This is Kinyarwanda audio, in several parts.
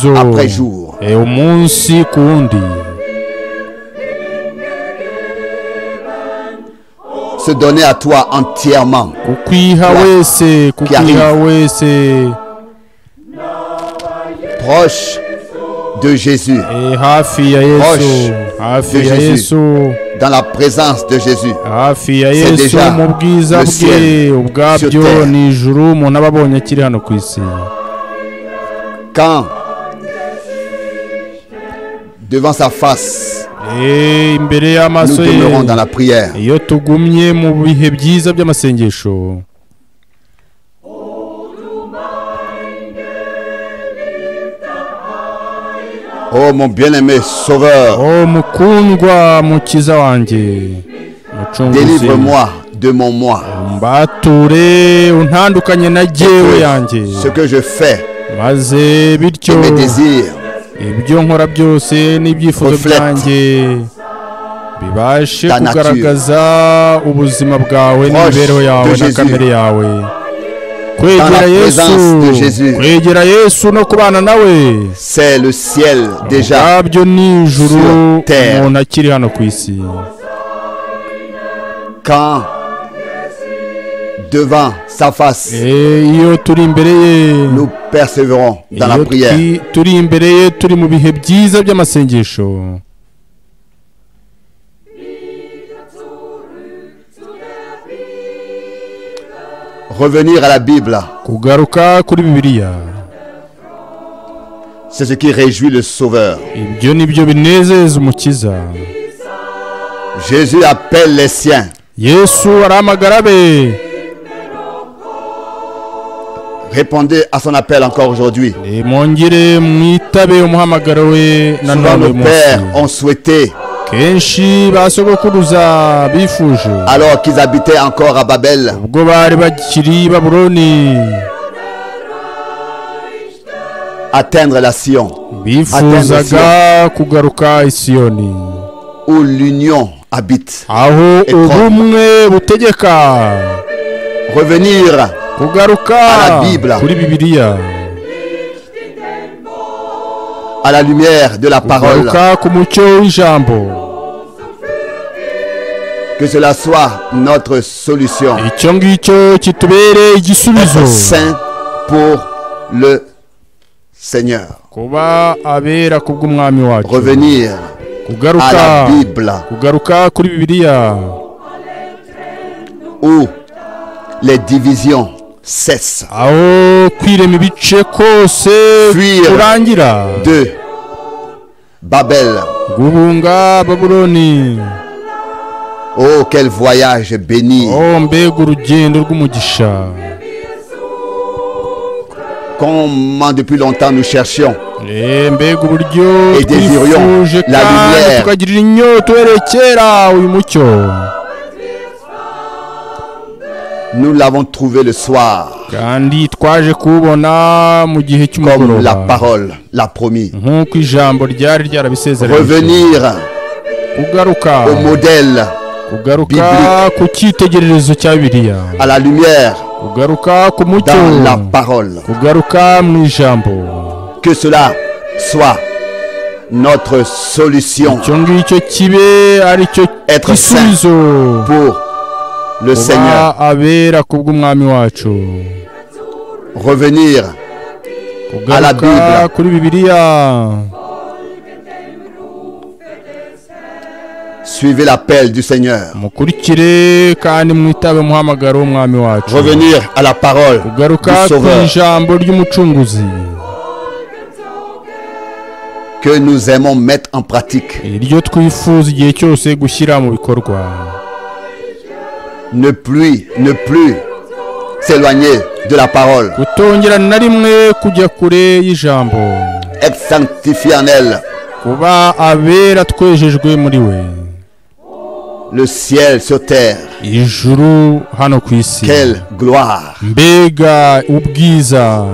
igisubizo après jour. umunsi ku wundi. Se donner à toi entièrement. Kukwiha wese, kukwiha wese. Proche de Jésus. Hafi ya Yesu, hafi ya Yesu. Dans la présence de Jésus. Hafi ya Yesu mu bwiza bwe, ubwabyo ni ijuru umuntu aba abonye akiri hano ku isi. Quand devant sa face imbere y'amaso nous demeurons dans la prière. Iyo tugumye mu bihe byiza by'amasengesho. Oh mon bien-aimé sauveur. Oh mukundwa mukiza wanjye. Délivre-moi de mon moi. Mbature untandukanye na jyewe yanjye. Ce que je fais. Maze bityo. Mes désirs. Ibyo nkora byose n'ibyifuzo byanjye bibashe kugaragaza ubuzima bwawe n'imibereho yawe na kamere yawe. Kwegera Yesu, kwegera Yesu no kubana nawe. C'est le ciel déjà. Abyo ni ijuru umuntu akiri hano ku isi. Quand devant sa face iyo turi imbere ye, nous persévérons dans la prière. Turi imbere ye, turi mu bihe byiza by'amasengesho. Revenir à la Bible. Kugaruka kuri Bibiliya. C'est ce qui réjouit le Sauveur. Ibyo nibyo binezeza umukiza. Jésus appelle les siens. Yesu aramagara be. Répondez à son appel encore aujourd'hui. Mongere mwitabe umuhamagaro we na none nos pères ont souhaité. Kenshi basogokuruza bifuje. Alors qu'ils habitaient encore à Babel. Ubwo bari bakiri Babuloni. Atteindre la Sion. Bifuzaga kugaruka Isiyoni. Où l'union habite. Aho ubumwe butegeka. Revenir kugaruka à la Bible. Kuri Bibiliya. À la lumière de la parole. Kugaruka ku mucyo w'ijambo. Que cela soit notre solution. Icyo ngicyo kitubere igisubizo. Être saint pour le Seigneur. Kuba abera kubw'umwami wacu. Revenir à la Bible. Kugaruka kuri Bibiliya. Où les divisions cessent. Aho kwirema ibice kose kurangira. De Babel. Guhunga Babuloni. Oh, quel voyage béni. Oh, mbega urugendo rw'umugisha. Comment depuis longtemps nous cherchions mbega uburyo et désirions la lumière. Tukagirira inyota werekera uyu mucyo. Nous l'avons trouvé le soir. Kandi twaje kubona mu gihe cy'umugoroba. Comme la parole l'a promis. Nk'uko ijambo ryari ryarabisezeranye. Revenir kugaruka au modèle kugaruka ku cyitegererezo cya Bibiliya. À la lumière. Kugaruka ku mucyo. Dans la parole. Kugaruka mu ijambo. Que cela soit notre solution. Icyo ngicyo kibe ari cyo gisubizo pour le Seigneur. Abera kubw'umwami wacu. Revenir à la Bible. Kuri Bibiliya. Suivez l'appel du Seigneur. Mukurikire kandi mwitabe umuhamagaro w'umwami wacu. Revenir à la parole du Sauveur. Ku ijambo ry'umucunguzi. Que nous aimons mettre en pratique. Iryo twifuza igihe cyose gushyira mu bikorwa. Ne plus s'éloigner de la parole. Kutongera na rimwe kujya kure y'ijambo. Être sanctifié en elle. Kuba abera twejejwe muri we. Le ciel sur terre. Ijuru hano ku isi. Quelle gloire. Mbega ubwiza.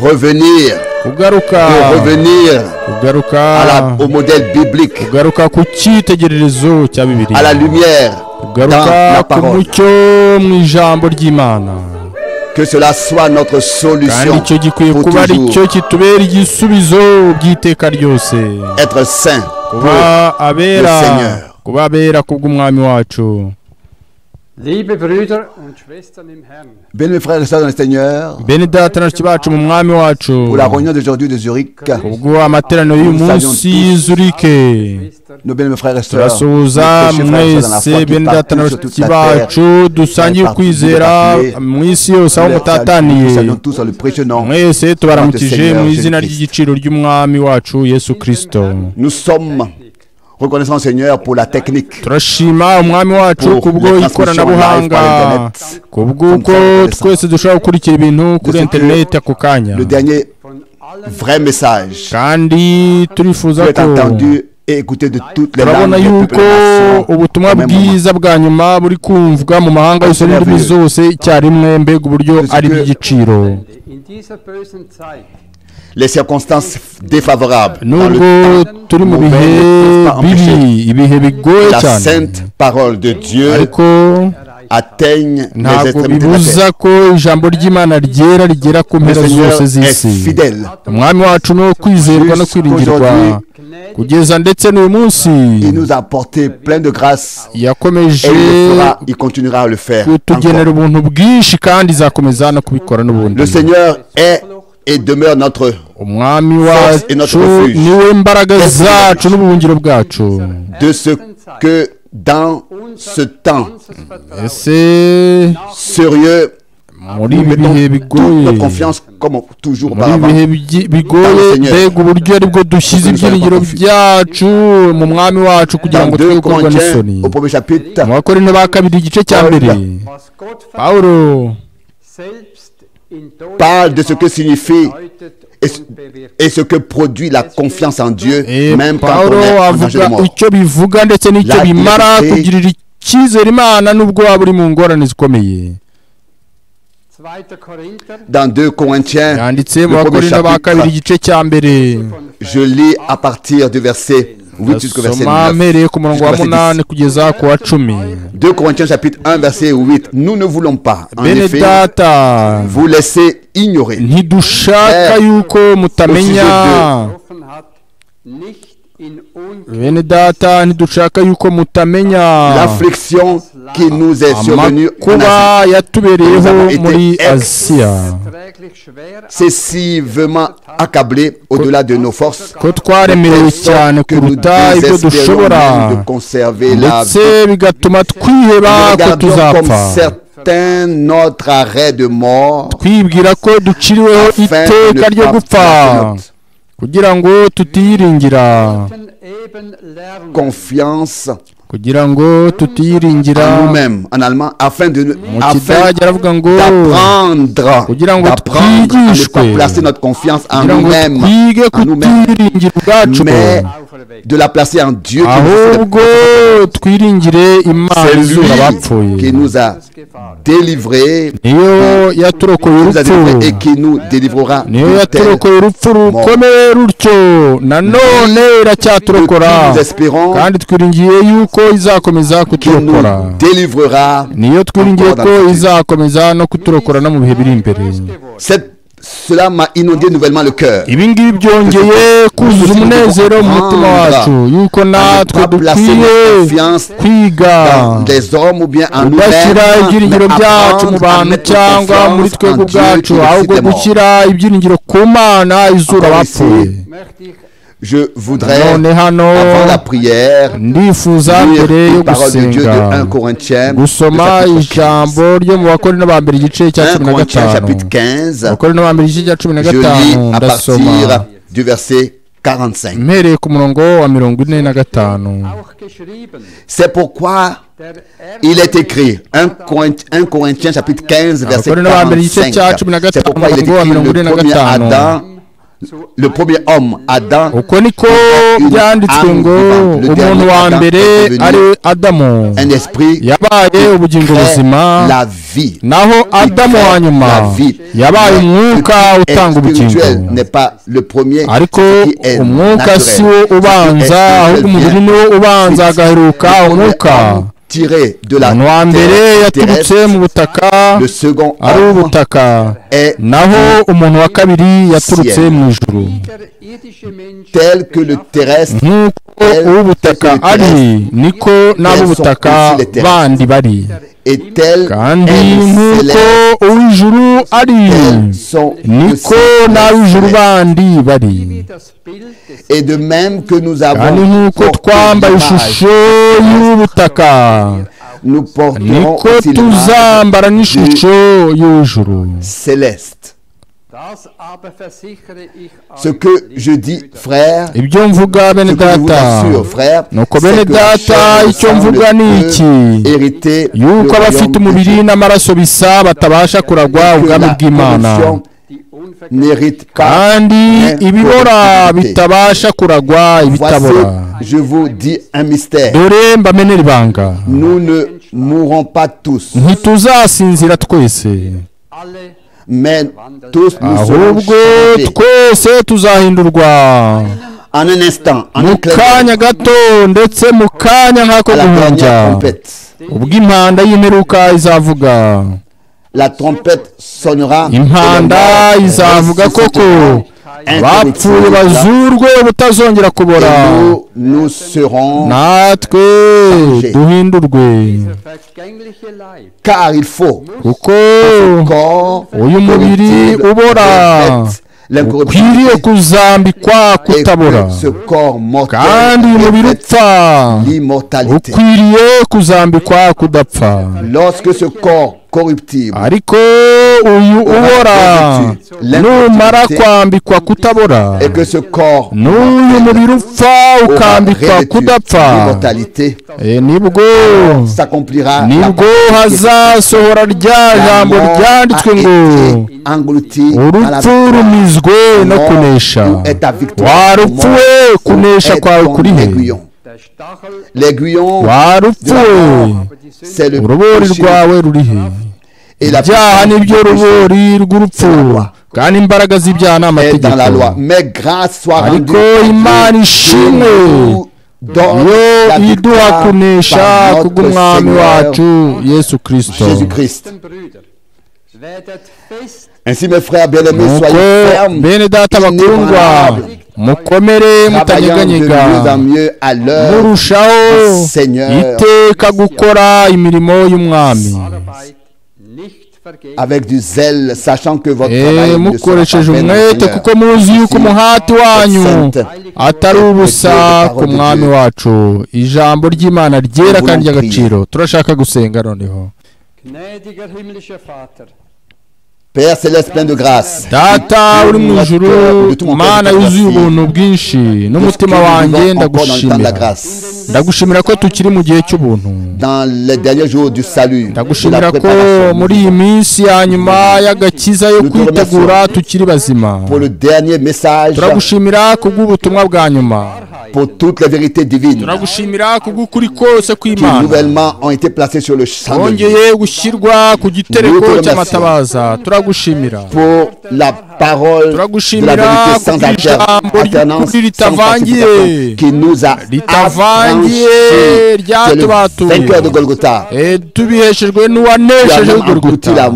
Revenir. Kugaruka. Revenir. Kugaruka. Au modèle biblique. Kugaruka ku cyitegererezo cya Bibiliya. À la lumière. Kugaruka ku mucyo mu ijambo ry'Imana. Que cela soit notre kandi solution icyo gikwiye pour kuba ari toujours. cyo kitubera igisubizo by'iteka ryose, Être saint pour kuba le abera, Seigneur. kuba abera kubw'umwami wacu. Liebe Brüder und Schwestern im Herrn, Bien mes frères et sœurs dans le Seigneur, bene data na bashiki bacu mu mwami wacu, pour la réunion d'aujourd'hui de Zurich, ubwo amateraniro y'uyu munsi y'Izurike, nos bien mes frères et sœurs, turasuhuza nos péchés, frères et sœurs dans la foi mwese qui bene data na partout sur bashiki toute la terre. bacu dusangiye ukwizera mu isi yose aho Nous mutataniye, saluons tous dans le précieux nom. mwese tubaramukije Seigneur mu izina Jésus-Christ. ry'igiciro ry'umwami wacu Yesu Kristo. Nous sommes reconnaissants Seigneur pour la technique, turashima umwami wacu Pour kubwo les ikoranabuhanga, transmissions kubw'uko twese dushobora gukurikira ibintu kuri ce que interineti ako kanya, le dernier von allen vrai message kandi turifuza peut être ko entendu et écouté de toutes les turabona langues, de toutes yuko les nations, ubutumwa au même moment. bwiza bwa nyuma buri kumvwa mu mahanga yose n'indimi zose icyarimwe, mbega uburyo ari iby'igiciro. in dieser bösen Zeit Les circonstances défavorables dans nubwo le turi mu bihe bibi, ibihe bigoye la cyane, sainte parole de Dieu ariko atteigne les ntabwo extrémités de la terre. bibuza ko ijambo ry'Imana ryera rigera ku Le mpera Seigneur zose est z'isi. fidèle. umwami wacu ni uwo kwizerwa no kwiringirwa, kugeza ndetse n'uyu munsi Il nous a apporté plein de grâce yakomeje et il le fera, il continuera à le faire. kutugenera encore. ubuntu bwinshi kandi izakomeza no kubikora n'ubundi. Le Seigneur est et demeure notre umwami et notre wacu refuge. niwe mbaraga zacu n'ubuhungiro bwacu. de ce que dans ce temps ese sérieux, muri nous ibi mettons bihe toute bigoye, notre confiance comme toujours muri ibi auparavant. bihe bigoye, mbega uburyo aribwo dushyize ibyiringiro byacu mu mwami wacu kugira Dans ngo 2 twe gukorwa Corinthiens, n'isoni. au premier chapitre, mu Bakorinto ba kabiri igice cya mbere, was Gott Pawulo selbst in Tod parle de ce que signifie bedeutet et, und bewirkt. et ce que produit la confiance en Dieu, même quand Pawulo on est en danger de avuga mort. icyo bivuga ndetse n'icyo La bimara liberté, kugirira icyizere Imana nubwo waba uri mu ngorane zikomeye. 2. Korinther Dans 2 Corinthiens, yanditse mu le premier Bakorinto ba kabiri chapitre, igice cya mbere, je lis à partir du verset 8 jusqu'au verset soma 9. mpereye ku murongo wa Jusqu'au verset 10. 8 kugeza ku wa 10. 2 Corinthiens chapitre 1 verset 8. Nous ne voulons pas, en bene effet, data, vous laisser ignorer ntidushaka yuko mutamenya, getroffen hat, nicht in bene data ntidushaka yuko mutamenya l'affliction qui nous est survenue en amakuba Asie. yatubereyeho muri Aziya, unerträglich schwer C'est si vraiment accablé au-delà de nos forces ko twaremerewe cyane que nous kuruta ibyo désespérons dushobora, même de conserver la vie. ndetse bigatuma twiheba Nous ko regardons comme tuzapfa, certains notre arrêt de mort twibwira ko duciriweho afin de iteka ne ryo pas gupfa placer notre kugira ngo tutiyiringira, eben lernen. confiance kugira ngo tutiyiringira. en nous-mêmes, en allemand, afin mu afin kidage aravuga ngo d'apprendre kugira ngo à ne twigishwe, pas placer notre confiance en kugira ngo nous-mêmes, twige en nous-mêmes, kutiyiringira ubwacu, mais Auferweckt. de la placer en Dieu qui nous ahubwo twiringire Imana c'est izura lui qui abapfuye, nous a délivrés, niyo yaturokoye nous a urupfu, délivrés et qui nous délivrera niyo de telles yaturokoye urupfu rukomeye rutyo, nanone iracyaturokora, nous espérons kandi twiringiye yuko izakomeza qui nous kuturokora, délivrera. niyo twiringiye encore ko dans le futur. izakomeza no kuturokora no mu bihe biri imbere. Cela m'a inondé nouvellement le cœur. ibi ngibi byongeye kuzuza umunezero mu mutima wacu yuko natwe dukwiye kwiga Dans des hommes ou bien en kudashyira nous-mêmes, ibyiringiro mais byacu mu apprendre à bantu mettre cyangwa muri confiance twebwe en Dieu ubwacu, qui ressuscite ahubwo les morts. gushyira ibyiringiro ku Mana izura Encore abapfuye. ici, Möchte ich Je voudrais, none hano avant la prière, ndifuza lire mbere yo une parole de Dieu de gusenga 1 Corinthiens, gusoma chapitre 15. ijambo ryo mu Bakorinto ba mbere igice cya 1 cumi na Corinthiens gatanu. chapitre 15, Bakorinto ba mbere igice cya cumi na je lis gatanu, à ndasoma partir du verset 45. mpereye ku murongo wa 45. auch geschrieben. C'est pourquoi Der il est écrit 1 Corinthiens chapitre 15 verset Abakorinto ba mbere igice 45. cya cumi na C'est gatanu pourquoi il est umurongo wa écrit le premier 45. Adam, le premier homme Adam, uko niko byanditswe ngo umuntu wa mbere ari Adamu un esprit yabaye ubugingo crée buzima, la vie. naho Adamu wa nyuma yabaye umwuka utanga ubugingo, Spirituel n'est pas le premier, ariko ce qui est umwuka si wo naturel. ubanza, Ce qui est ahubwo umubiri spirituel ni wo ubanza vient agaheruka ensuite. umwuka. tiré de la umuntu wa mbere yaturutse terrestre, mu butaka le second ari homme ubutaka, est naho umuntu wa kabiri yaturutse mu ijuru. Der irdische Mensch tel que le terrestre nk'uko uw'ubutaka ari, niko n'ab'ubutaka bandi bari, est tel kandi est le nk'uko céleste, uw'ijuru ari, tels sont niko aussi n'ab'ijuru les bandi bari. wie das Bild des Et de même que nous kandi avons nk'uko porté twambaye l'image, ishusho y'ubutaka, nous porterons niko aussi l'image tuzambara n'ishusho y'ijuru. céleste. Das aber versichere ich Ce euch, que liebe je dis, Brüder. frère, ibyo mvuga bene ce que je vous data, assure, frère, nuko c'est bene que la data chair et le icyo sang mvuga ni ne iki, peut hériter le yuko abafite royaume de umubiri Dieu. n'amaraso bisa batabasha kuragwa Que ubwami la bw'Imana, corruption Die Unvergänglichkeit n'hérite pas. kandi ibibora bitabasha kuragwa ibitabora. Voici, je vous dis un mystère. dore mbamenera ibanga, Nous ne mourrons pas tous, ntituzasinzira twese, alle mais tous nous serons ahubwo changés twese tuzahindurwa en un instant, en mu un clin d'œil, kanya gato, ndetse mu kanya nk'ako à la guhumbya, dernière trompette. ubwo impanda y'imperuka izavuga. La trompette sonnera. impanda izavuga koko, abapfuye bazurwe ubutazongera kubora, Nous serons. natwe duhindurwe. vergängliche Leib Car il faut kuko corps uyu mubiri ubora ukwiriye kuzambikwa et kutabora, que ce corps mortel kandi uyu mubiri upfa l'immortalité. ukwiriye kuzambikwa kudapfa. Lorsque ce corps corruptible ariko uyu ubora numara kwambikwa kutabora, et que ce corps n'uyu mubiri upfa aura ukambikwa revêtu kudapfa, l'immortalité nibwo s'accomplira. nibwo hazasohora rya jambo ryanditswe ngo, englouti urupfu rumizwe no kunesha. warupfuwe, kunesha kwawe kuri he? der Stachel L'aiguillon, warupfuwe, c'est le urubori péché rwawe ruri he? et la ibyaha puissance nibyo du péché rubori rw'urupfu, kandi imbaraga z'ibyaha ni est dans la amategeko. loi. Mais grâce soit rendue ariko à Dieu Imana qui ishimwe nous donne yo la iduha victoire kunesha par notre kubw'umwami Seigneur wacu Yesu Kristo. Jésus-Christ. Brüder, werdet fest Ainsi, mes frères bien-aimés, nuko soyez fermes, bene data bakundwa, inébranlables, mukomere travaillant de mutanyeganyega, mieux en mieux à l'heure murushaho Seigneur, iteka gukora imirimo y'umwami, Arbeit nicht vergeben. avec du zèle, sachant que votre travail ne sera mukoresheje pas vain dans le umwete, Seigneur. kuko muzi yuko umuhati wanyu Sainte atari ubusa ku mwami wacu. Ijambo ry'Imana ryera kandi ry'agaciro. Turashaka gusenga noneho. Gnädiger himmlischer Vater, Père céleste plein de grâce, Data uri mu ijuru, Mana yuzuye ubuntu bwinshi, n'umutima wanjye ndagushimira. Ndagushimira ko tukiri mu gihe cy'ubuntu. dans les derniers jours du salut, de la Ndagushimira ko préparation, muri iyi minsi ya nyuma y'agakiza yo kwitegura tukiri bazima. pour le dernier message, Turagushimira kubw'ubutumwa bwa nyuma. pour toutes les vérités divines Turagushimira kubw'ukuri kose qui kw'Imana nouvellement ont été placées sur le champ de vie, wongeye gushyirwa ku gitereko cy'amatabaza. Turagushimira. pour la parole de la Turagushimira vérité sans kubw'ijambo alternance, ry'ukuri sans ritavangiye, falsification, qui nous a ritavangiye, affranchis, c'est le ryatubatuye. vainqueur de Golgotha, tubiheshejwe qui a n'uwanesheje même englouti Golgotha, la ari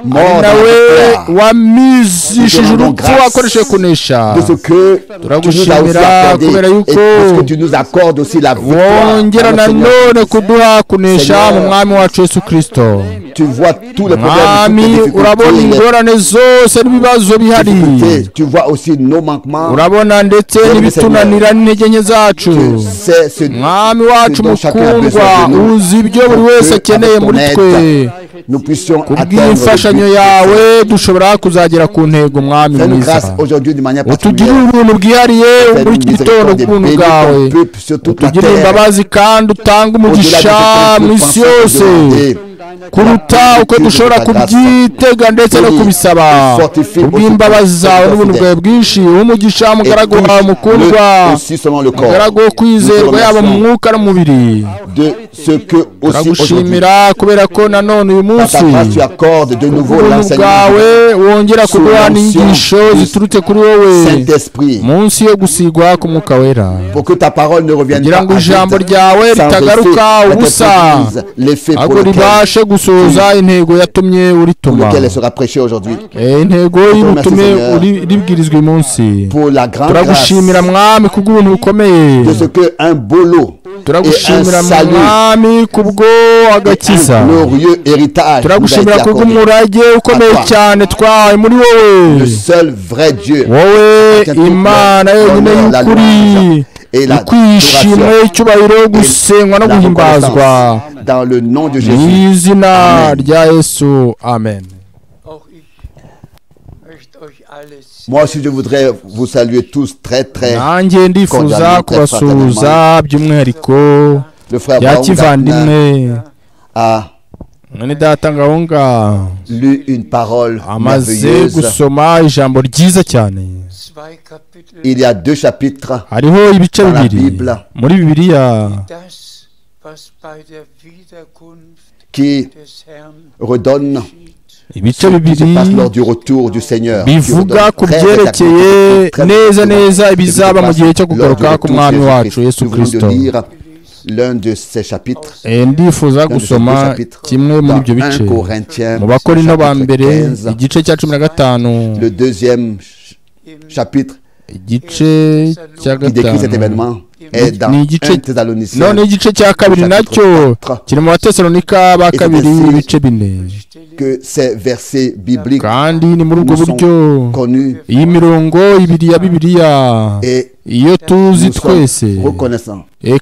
mort dans nawe la croix. wamizishije urupfu akoresheje kunesha. De ce que tu nous as aussi accordé et de ce que tu nous accordes aussi la victoire. wongera dans notre Seigneur. nanone kuduha kunesha mu mwami wacu Yesu Kristo. Tu vois tous les problèmes, mwami toutes les urabona difficultés, ingorane zose n'ibibazo les bihari, difficultés. Tu vois aussi nos manquements. urabona ndetse n'ibitunanira n'intege nke zacu. C'est ce mwami wacu dont chacun a mukundwa, besoin de nous. uzi ibyo buri wese akeneye muri twe. nous puissions atteindre kubw'imfashanyo le but. yawe dushobora kuzagera ku ntego. mwami Fais-nous mwiza, grâce aujourd'hui de manière utugirire particulière. ubuntu bwihariye muri iki gitondo bw'ubuntu bwawe, Bénis ton peuple sur toute la utugirire terre. imbabazi kandi utange umugisha mu isi yose, kuruta uko dushobora kubyitega ndetse no kubisaba. Kubw'imbabazi zawe n'ubuntu bwawe bwinshi, umugisha mugaragu wawe mukundwa, mugaragu wo kwizerwa yaba mu mwuka no mu mubiri. Turagushimira kubera ko nanone uyu munsi ubuntu bwawe wongera kuduha n'inyigisho ziturutse kuri wowe munsi yo gusigwa k'umwuka wera, kugira ngo ijambo ryawe ritagaruka ubusa, ahubwo ribashe gusohoza intego yatumye urituma, intego y'ubutumye ribwirizwa uyu munsi. Turagushimira mwami kubw'ubuntu bukomeye, turagushimira mwami kubwo agakiza, turagushimira kubw'umurage ukomeye cyane twawe muri wowe, wowe Imana yonyine y'ukuri, ikwishimwe icyubahiro gusenywa no guhimbazwa mu izina rya Yesu, amen. Moi aussi je voudrais vous saluer tous très nanjye ndifuza kubasuhuza by'umwihariko bya kivandimwe. Mwene data Ngahonga amaze gusoma ijambo ryiza cyane. Il y a 2 chapitres hariho ibice bibiri muri Bibiliya qui redonnent ibice bibiri bivuga ku byerekeye neza neza ibizaba mu gihe cyo kugaruka k'umwami wacu Yesu Kristo. Ndifuza gusoma kimwe muri ibyo bice mu Bakorinto ba mbere igice cya 15, igice cya 5 ni igice cya kabiri nacyo kiri mu Batesalonika ba kabiri ibice 4, kandi ni muri ubwo buryo iyi mirongo ibiri ya Bibiliya iyo tuzi twese,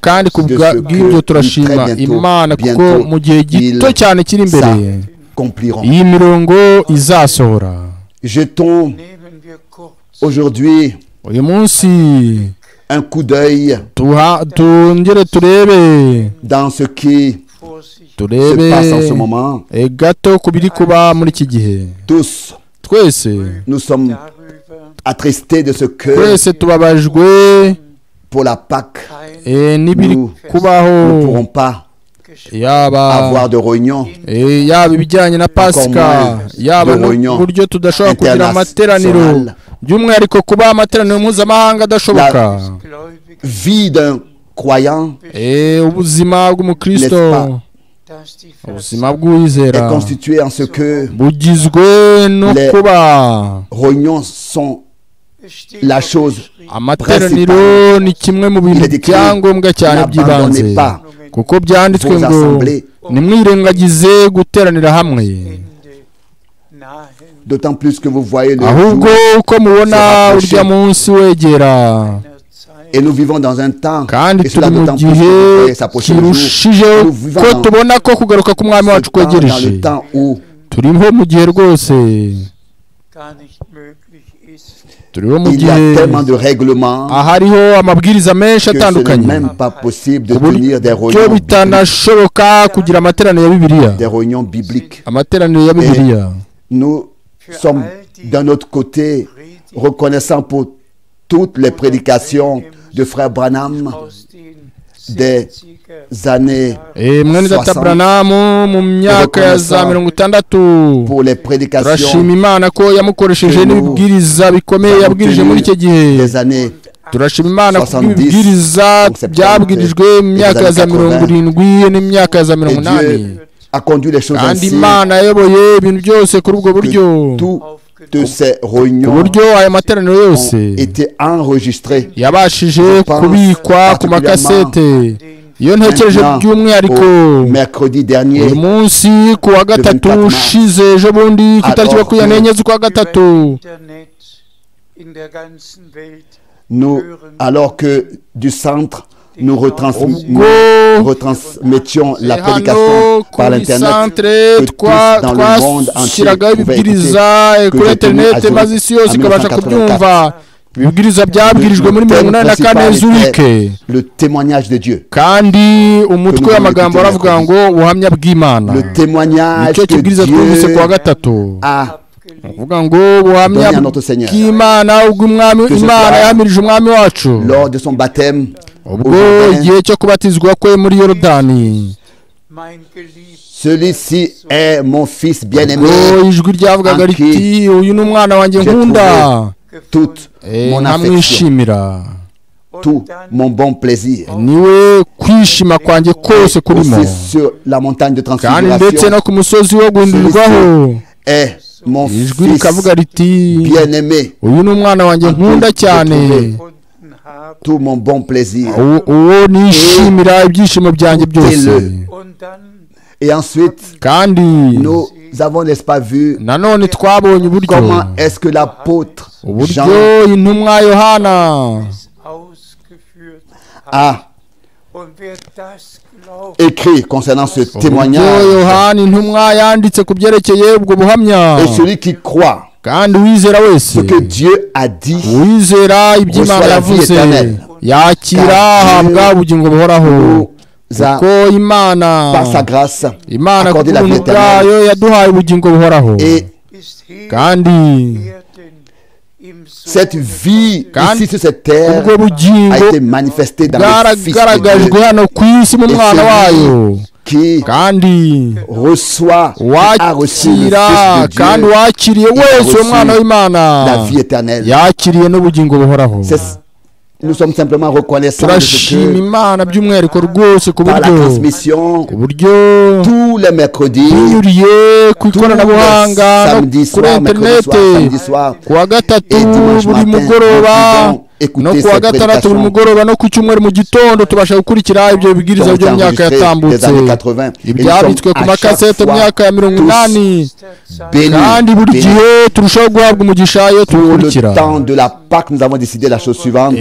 kandi kubw'ibyo turashima Imana kuko mu gihe gito cyane kiri imbere iyi mirongo izasohora. Aujourd'hui uyu munsi un coup d'œil tungere turebe dans ce qui se passe en ce moment. Gato kubiri kuba muri iki gihe. Twese nous sommes attristés de ce que twese tubabajwe pour la Pâque n'ibiri kubaho, nous ne pourrons pas avoir de réunion, yaba ibijyanye na Pasika, yaba n'uburyo tudashobora kugira amateraniro, by'umwihariko kuba amateraniro mpuzamahanga adashoboka. Vie d'un croyant, ubuzima bw'umukristo, ubuzima bw'uwizera constitué en ce que bugizwe no kuba réunions sont la chose amateraniro ni kimwe mu bintu byangombwa cyane by'ibanze, kuko byanditswe ngo nimwirengagize guteranira hamwe. D'autant plus que vous voyez le ahubwo uko mubona urya munsi wegera, et nous vivons dans un temps, kandi turi mu gihe kirushijeho ko tubona ko kugaruka k'umwami wacu kwegereje. Turiho mu gihe rwose, turiho mu gihe ahariho amabwiriza menshi atandukanye, uburyo bitanashoboka kugira amateraniro ya Bibiliya, amateraniro ya Bibiliya. Nous sommes d'un autre côté reconnaissants pour toutes les prédications de frère Branham des années 60, pour les prédications turashima Imana ko yamukoresheje n'ibibwiriza bikomeye yabwirije muri icyo gihe. Turashima Imana ko ibibwiriza byabwirijwe mu myaka ya za 70 n'imyaka ya za 80, kandi Imana yayoboye ibintu byose kuri ubwo buryo. Uburyo aya materaniro yose yabashije kubikwa ku makasete. Iyo ntekereje by'umwihariko uyu munsi ku wa gatatu ushize ejo bundi ku itariki 24 z'ukwa gatatu, alors que du centre nous retransmettions la prédication par l'internet, que tous dans le monde entier pouvaient écouter, que j'ai tenu à Genève en 1984 ibibwiriza byabwirijwe muri 84 z'Urike. Le témoignage de Dieu. Kandi umutwe w'amagambo aravuga ngo ubuhamya bw'Imana. Le témoignage que Dieu a uvuga ngo ubuhamya bw'Imana ubw'umwami Imana yahamirije umwami wacu. Lors de son baptême. Ubwo igihe cyo kubatizwa kwe muri Yorodani. Celui-ci est mon fils bien-aimé. Ijwi ryavugaga riti uyu ni umwana wanjye nkunda. Toute mon affection. Tout mon bon plaisir. Niwe kwishima kwanjye kose kurimo. Sur la montagne de transfiguration. Kandi ndetse no ku musozi wo guhindirwaho. Est mon ijwi rikavuga riti bien-aimé. Uyu ni umwana wanjye nkunda cyane. Tout mon bon plaisir. Uwo nishimira ibyishimo byanjye byose. Et ensuite, kandi nous avons, n'est-ce pas, vu comment est-ce que l'apôtre Jean a écrit concernant ce témoignage. Et celui qui croit ce que Dieu a dit reçoit la vie éternelle. Kuko Imana par sa grâce accordé la vie éternelle. Et kandi cette vie ici sur cette terre a été manifestée dans le Fils de Dieu. Qui reçoit, a reçu le Fils de Dieu, la vie éternelle. Nous sommes simplement reconnaissants de ce que par la transmission tous les mercredis, tous les samedis soirs, mercredis soir, samedi soir et dimanche matin, nous pouvons écouter ces prédications des années 80. Et nous sommes à chaque fois bénis. Pour le temps de la Pâque, nous avons décidé la chose suivante.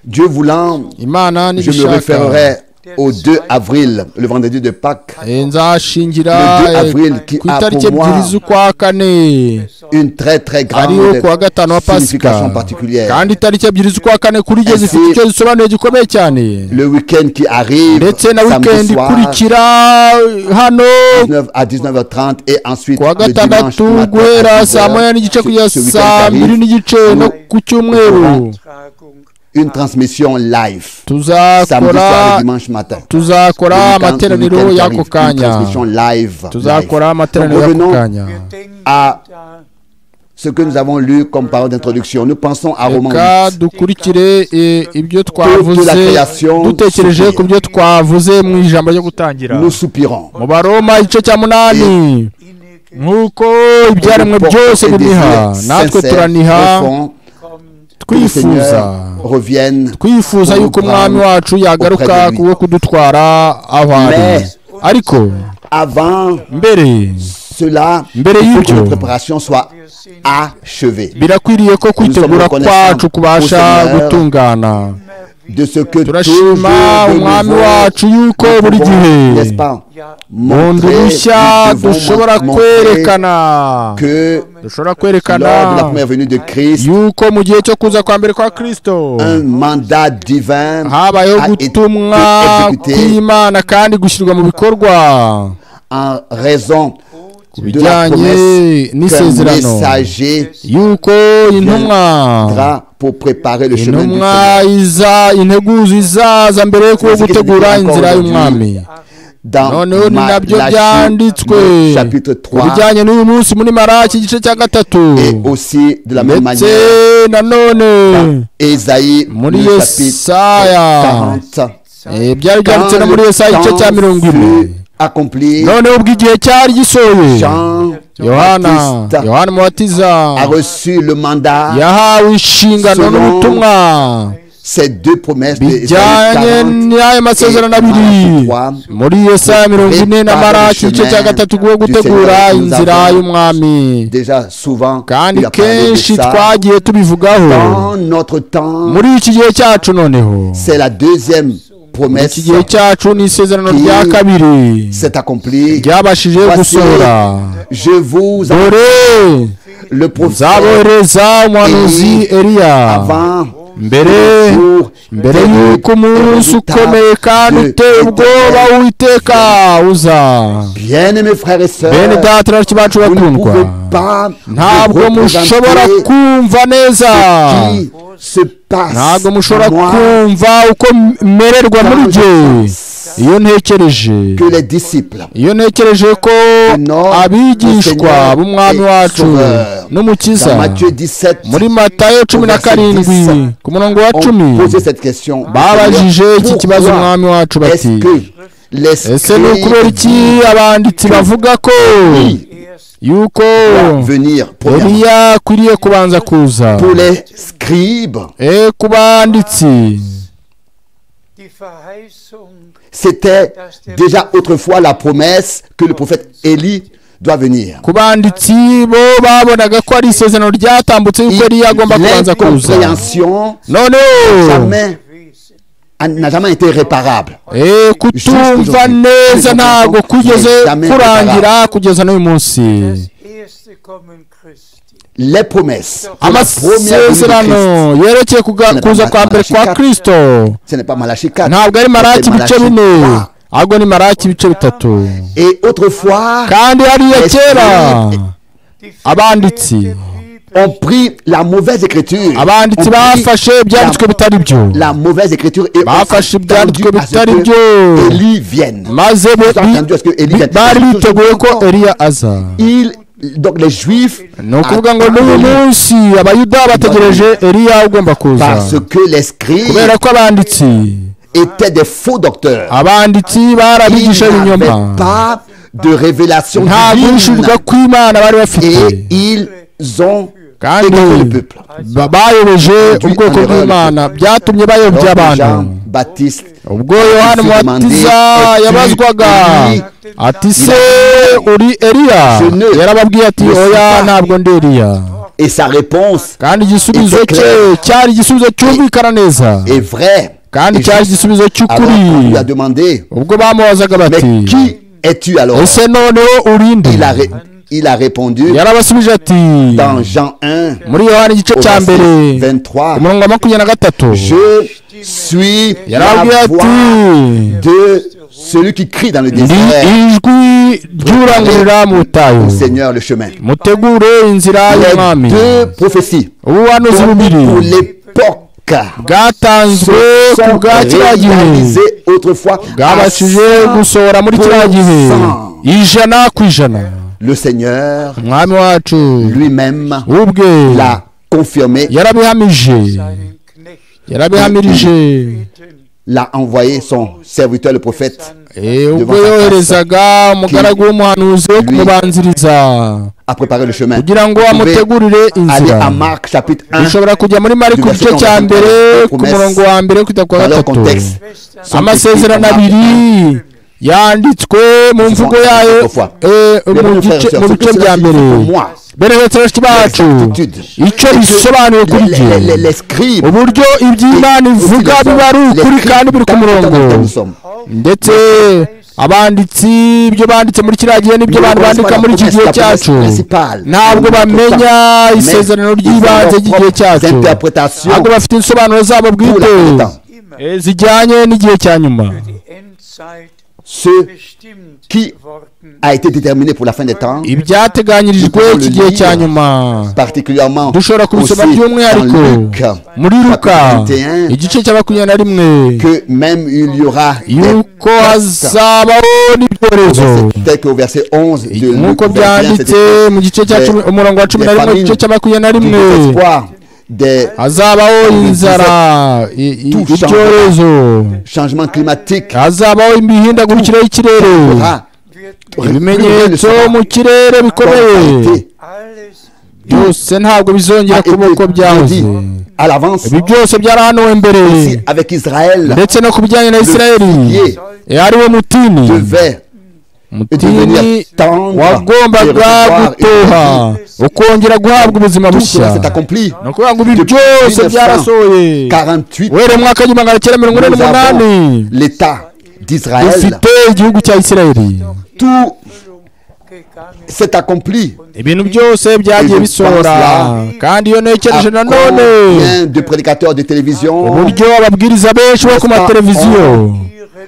Dieu voulant, je me référerai au 2 avril, le vendredi de Pâques. Le 2 avril qui a pour moi une très très grande signification particulière. Ainsi, le week-end qui arrive, samedi soir, 19 à 19h30 et ensuite le dimanche matin une transmission live samedi soir et dimanche matin. Une transmission live. Revenons à ce que nous avons lu comme parole d'introduction. Nous pensons à Romains 8. Toute la création nous soupirons. Nuko ibyaremwe byose biniha natwe turaniha twifuza yuko umwami wacu yagaruka kuwo kudutwara aho ari. Ariko mbere y'ibyo birakwiriye ko kwitegura kwacu kubasha gutungana. Turashima umwami wacu yuko buri gihe bundi bushya dushobora kwerekana yuko mu gihe cyo kuza kwa mbere kwa Kristo habayeho gutumwa kw'Imana kandi gushyirwa mu bikorwa ku bijyanye n'isezerano yuko intumwa integuza izaza mbere yo gutegura inzira y'umwami. Noneho ni nabyo byanditswe ku bijyanye n'uyu munsi muri Maraki igice cya 3 ndetse nanone muri Yesaya byari byanditse no muri Yesaya igice cya 40. Noneho ubwo igihe cyari gisohoye Yohana Mubatiza yahawe inshingano n'ubutumwa bijyanye n'aya masezerano abiri muri Yesaya 40 na Maraki igice cya 3 bwo gutegura inzira y'umwami. Kandi kenshi twagiye tubivugaho muri iki gihe cyacu. Noneho promesse s'est accomplie. Voici, je vous envoie le prophète Élie avant mbere y'uko umunsi ukomeye kandi uteye ubwoba w'Uwiteka uza. Bene data bashiki bacu bakundwa, ntabwo mushobora kumva neza, ntabwo mushobora kumva uko mererwa muri jye iyo ntekereje ko abigishwa b'umwami wacu n'umukiza muri Matayo 17 ku murongo wa 10 babajije iki kibazo umwami wacu bati, ese ni ukubera iki abanditsi bavuga ko yuko Eliya akwiriye kubanza kuza? Ku banditsi c'était déjà autrefois la promesse que le prophète Élie doit venir. Kubanditsi bo babonaga ko ari isezerano ryatambutse yuko Eliya agomba kubanza kuza. None n'a jamais été réparable. Kutumva neza ntabwo kugeze kurangira kugeza n'uyu munsi. Les promesses, amasezerano yerekeye kuza kwa mbere kwa Kristo ntabwo ari Malaki ibice 4, ahubwo ni Malaki ibice 3. kandi hariya kera abanditsi ont pris la mauvaise écriture. Abanditsi bafashe ibyanditswe bitari byo. La mauvaise écriture et bafashe ibyanditswe bitari byo. Eli vienne. Maze bari biteguye ko Eliya aza. Donc les Juifs, no kuvuga ngo n'uyu munsi abayuda bategereje Eliya ugomba kuza. Parce que les scribes kubera ko abanditsi étaient des faux docteurs. Abanditsi barabigisha ibinyoma. Pas de révélation divine. Et ils ont kandi bayobeje ubwoko bw'Imana, byatumye bayobya abantu. Ubwo Yohana Umubatiza yabazwaga ati se uri Eliya, yarababwiye ati oya ntabwo ndi Eliya. Et sa réponse kandi igisubizo cye cyari igisubizo cyumvikana neza kandi cyari igisubizo cy'ukuri. Ubwo bamubazaga bati ese noneho urinde? Il a répondu dans Jean 1 muri Yohana igice cya mbere 23, umurongo wa 23, je suis la voix de celui qui crie dans le désert, ijwi ry'urangurira mu butayu, Seigneur le chemin. mutegure inzira y'umwami. Deux prophéties ubuhanuzi bubiri pour l'époque bwatanzwe ku bwa kiriya gihe bwabashije gusohora muri kiriya gihe 100%. Le Seigneur lui-même l'a confirmé, l'a envoyé son serviteur le prophète a préparé le chemin. Aller à Marc chapitre 1 dans le contexte yanditswe mu mvugo yayo mu bice bya mbere. Bene betreshi bacu icyo bisobanuye kuri jye uburyo iby'Imana ivuga biba ari ukuri kandi biri ku murongo, ndetse abanditsi ibyo banditse muri kiriya gihe n'ibyo abantu bandika muri iki gihe cyacu ntabwo bamenya isezerano ry'ibanze ry'igihe cyacu, ntabwo bafite insobanuro zabo bwite zijyanye n'igihe cya nyuma. Ce qui a été déterminé pour la fin des temps, particulièrement dushobora kubisoma by'umwihariko muri Luka igice cya 21, que même il y aura yuko hazabaho n'ibyorezo tel qu'au verset 11 de Luc, nk'uko byanditse mu gice cya umurongo wa 11 igice cya 21, hazabaho inzara, ibyorezo, changement climatique, hazabaho imihindagurikire y'ikirere, ibimenyetso mu kirere bikomeye, byose ntabwo bizongera kuba uko byahoze. Ibi byose byarahanuwe mbere, ndetse no ku bijyanye na Isirayeli ariwo mutini wagombaga gutoha ukongera guhabwa ubuzima bushya. ni ukuvuga ngo ibi byose byarasohoye uhereye mu mwaka w'igihumbi magana cyenda mirongo ine n'umunani dufite igihugu cya Isirayeli. C'est accompli. Ibintu byose byagiye bisohora kandi iyo ntekereje nanone de prédicateurs de télévision uburyo ababwiriza benshi bo ku mateleviziyo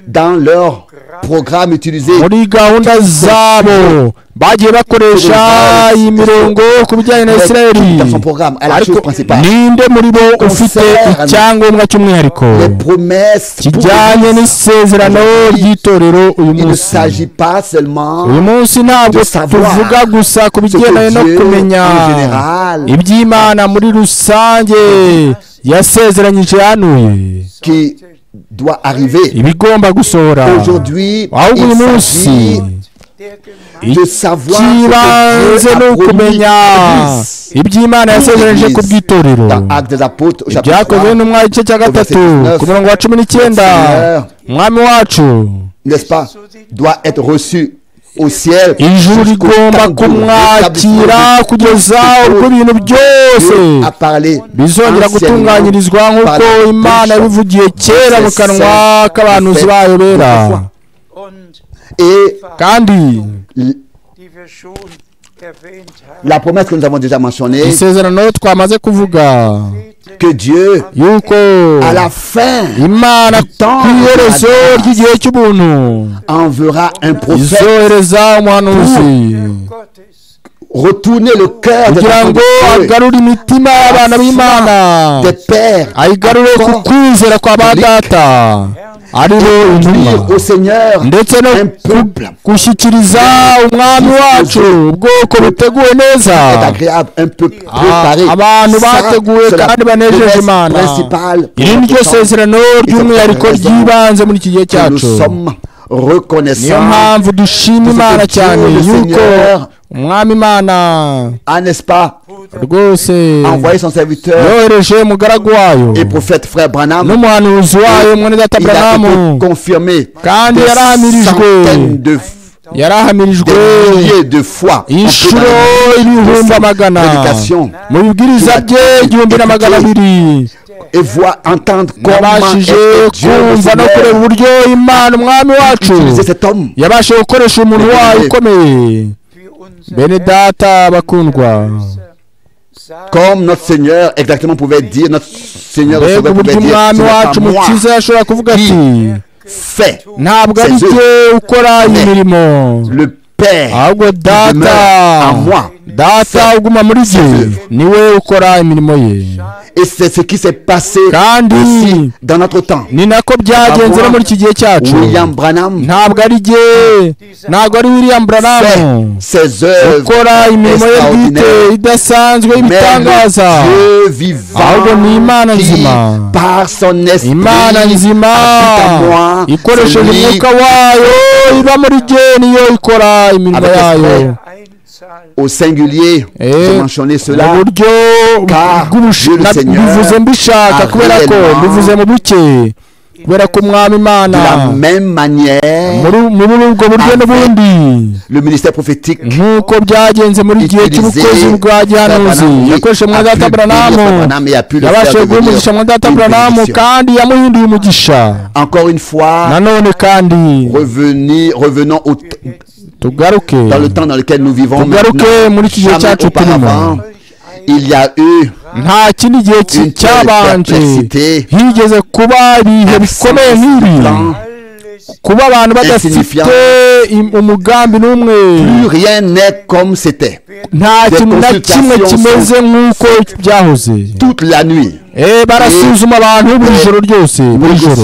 dans leur programme utilisé muri gahunda zabo bagiye bakoresha iyi mirongo ku bijyanye na Isirayeli. Ariko ninde muri bo ufite icyangombwa cy'umwihariko kijyanye n'isezerano ry'itorero uyu munsi? Uyu munsi ntabwo tuvuga gusa ku bigendanye no kumenya iby'Imana muri rusange yasezeranyije yanuye ibigomba gusohora, ahubwo uyu munsi ikibanze ni ukumenya iby'Imana yasezeranyije ku bw'itorero. Ibyakozwe n'umwaka igice cya gatatu ku murongo wa 19, umwami wacu ijuru rigomba kumwakira kugeza ubwo ibintu byose bizongera gutunganyirizwa nk'uko Imana yabivugiye kera mu kanwa k'abahanuzi bayo bera. Kandi la promesse que nous avons déjà mentionnée, isezerano twamaze kuvuga que Dieu yuko à la fin Imana ku iherezo ry'igihe cy'ubuntu enverra un prophète izohereza umuhanuzi retourner le cœur de kugira ngo agarure imitima y'abana b'Imana, ayigarure ku kwizera kwa ba data aribo intumwa, ndetse no gushyikiriza umwami wacu ubwoko buteguwe neza, abantu bateguwe kandi banejeje Imana. Iri ni ryo sezerano ry'umwihariko ryibanze muri iki gihe cyacu. Niyo mpamvu dushima Imana cyane yuko umwami Imana rwose yohereje umugaragu wayo n'umuhanuzi wayo mwene data Branamu, kandi yarahamirijwe inshuro ibihumbi amagana mu bibwiriza bye 1200, yabashije kumva no kureba uburyo Imana umwami wacu yabashije gukoresha umuntu wayo ukomeye. Bene data bakundwa, comme notre Seigneur exactement pouvait dire, notre Seigneur pouvait dire, umwami wacu mukiza yashobora kuvuga ati ntabwo ari jye ukora imirimo, ahubwo data uguma muri jye niwe ukora imirimo ye. Et c'est ce qui s'est passé aussi dans notre temps. Ni nako byagenze no muri iki gihe cyacu. William Branham ntabwo ari William Branham ukora imirimo ye bwite idasanzwe y'ibitangaza, ahubwo ni Imana nzima, Imana nzima ikoresheje umwuka wayo iba muri jye niyo ikora imirimo yayo. Au singulier, j'ai mentionné cela car bivuze mbishaka kubera ko bivuze mu buke, kubera ko umwami Imana de la même manière muri ubwo buryo n'ubundi le ministère prophétique nk'uko byagenze muri gihe cy'ubukozi bwa gihanuzi yakoresheje mwene data Branamu, yabashije guhumurisha mwene data Branamu kandi yamuhinduye umugisha. Encore une fois, nanone kandi revenons au dans le temps dans lequel nous vivons maintenant. Il y a eu nta kindi gihe cyabanje higeze kuba ibihe bikomeye nk'ibi, kuba abantu badafite umugambi n'umwe. Plus rien n'est comme c'était. Nta kintu na kimwe kimeze nk'uko byahoze. Toute la nuit barasuzuma abantu buri joro ryose, buri joro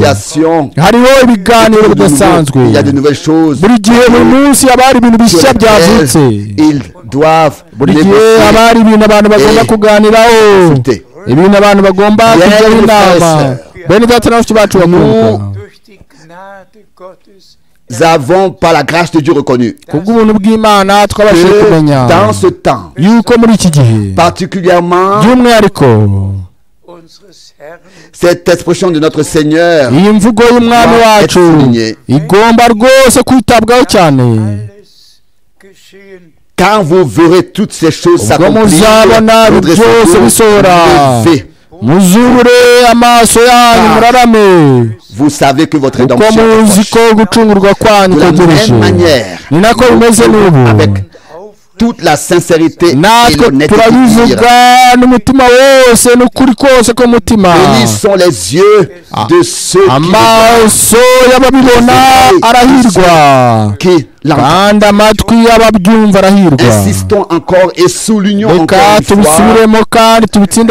hariho ibiganiro bidasanzwe, buri gihe buri munsi haba hari ibintu bishya byavutse, buri gihe haba hari ibintu abantu bagomba kuganiraho, ibintu abantu bagomba kujyaho inama. Bene data na bashiki bacu bakundwa, nous avons par la grâce de Dieu reconnu kubw'ubuntu bw'Imana twabashije kumenya dans ce temps yuko muri iki gihe particulièrement by'umwihariko cette expression de notre Seigneur iyi mvugo y'umwami wacu igomba rwose kwitabwaho cyane, Quand vous verrez toutes ces choses s'accomplir, vous savez que votre rédemption de la même manière, avec toute la sincérité et l'honnêteté. Bénis sont les yeux de ceux qui l'entendent. Insistons encore et soulignons encore une fois,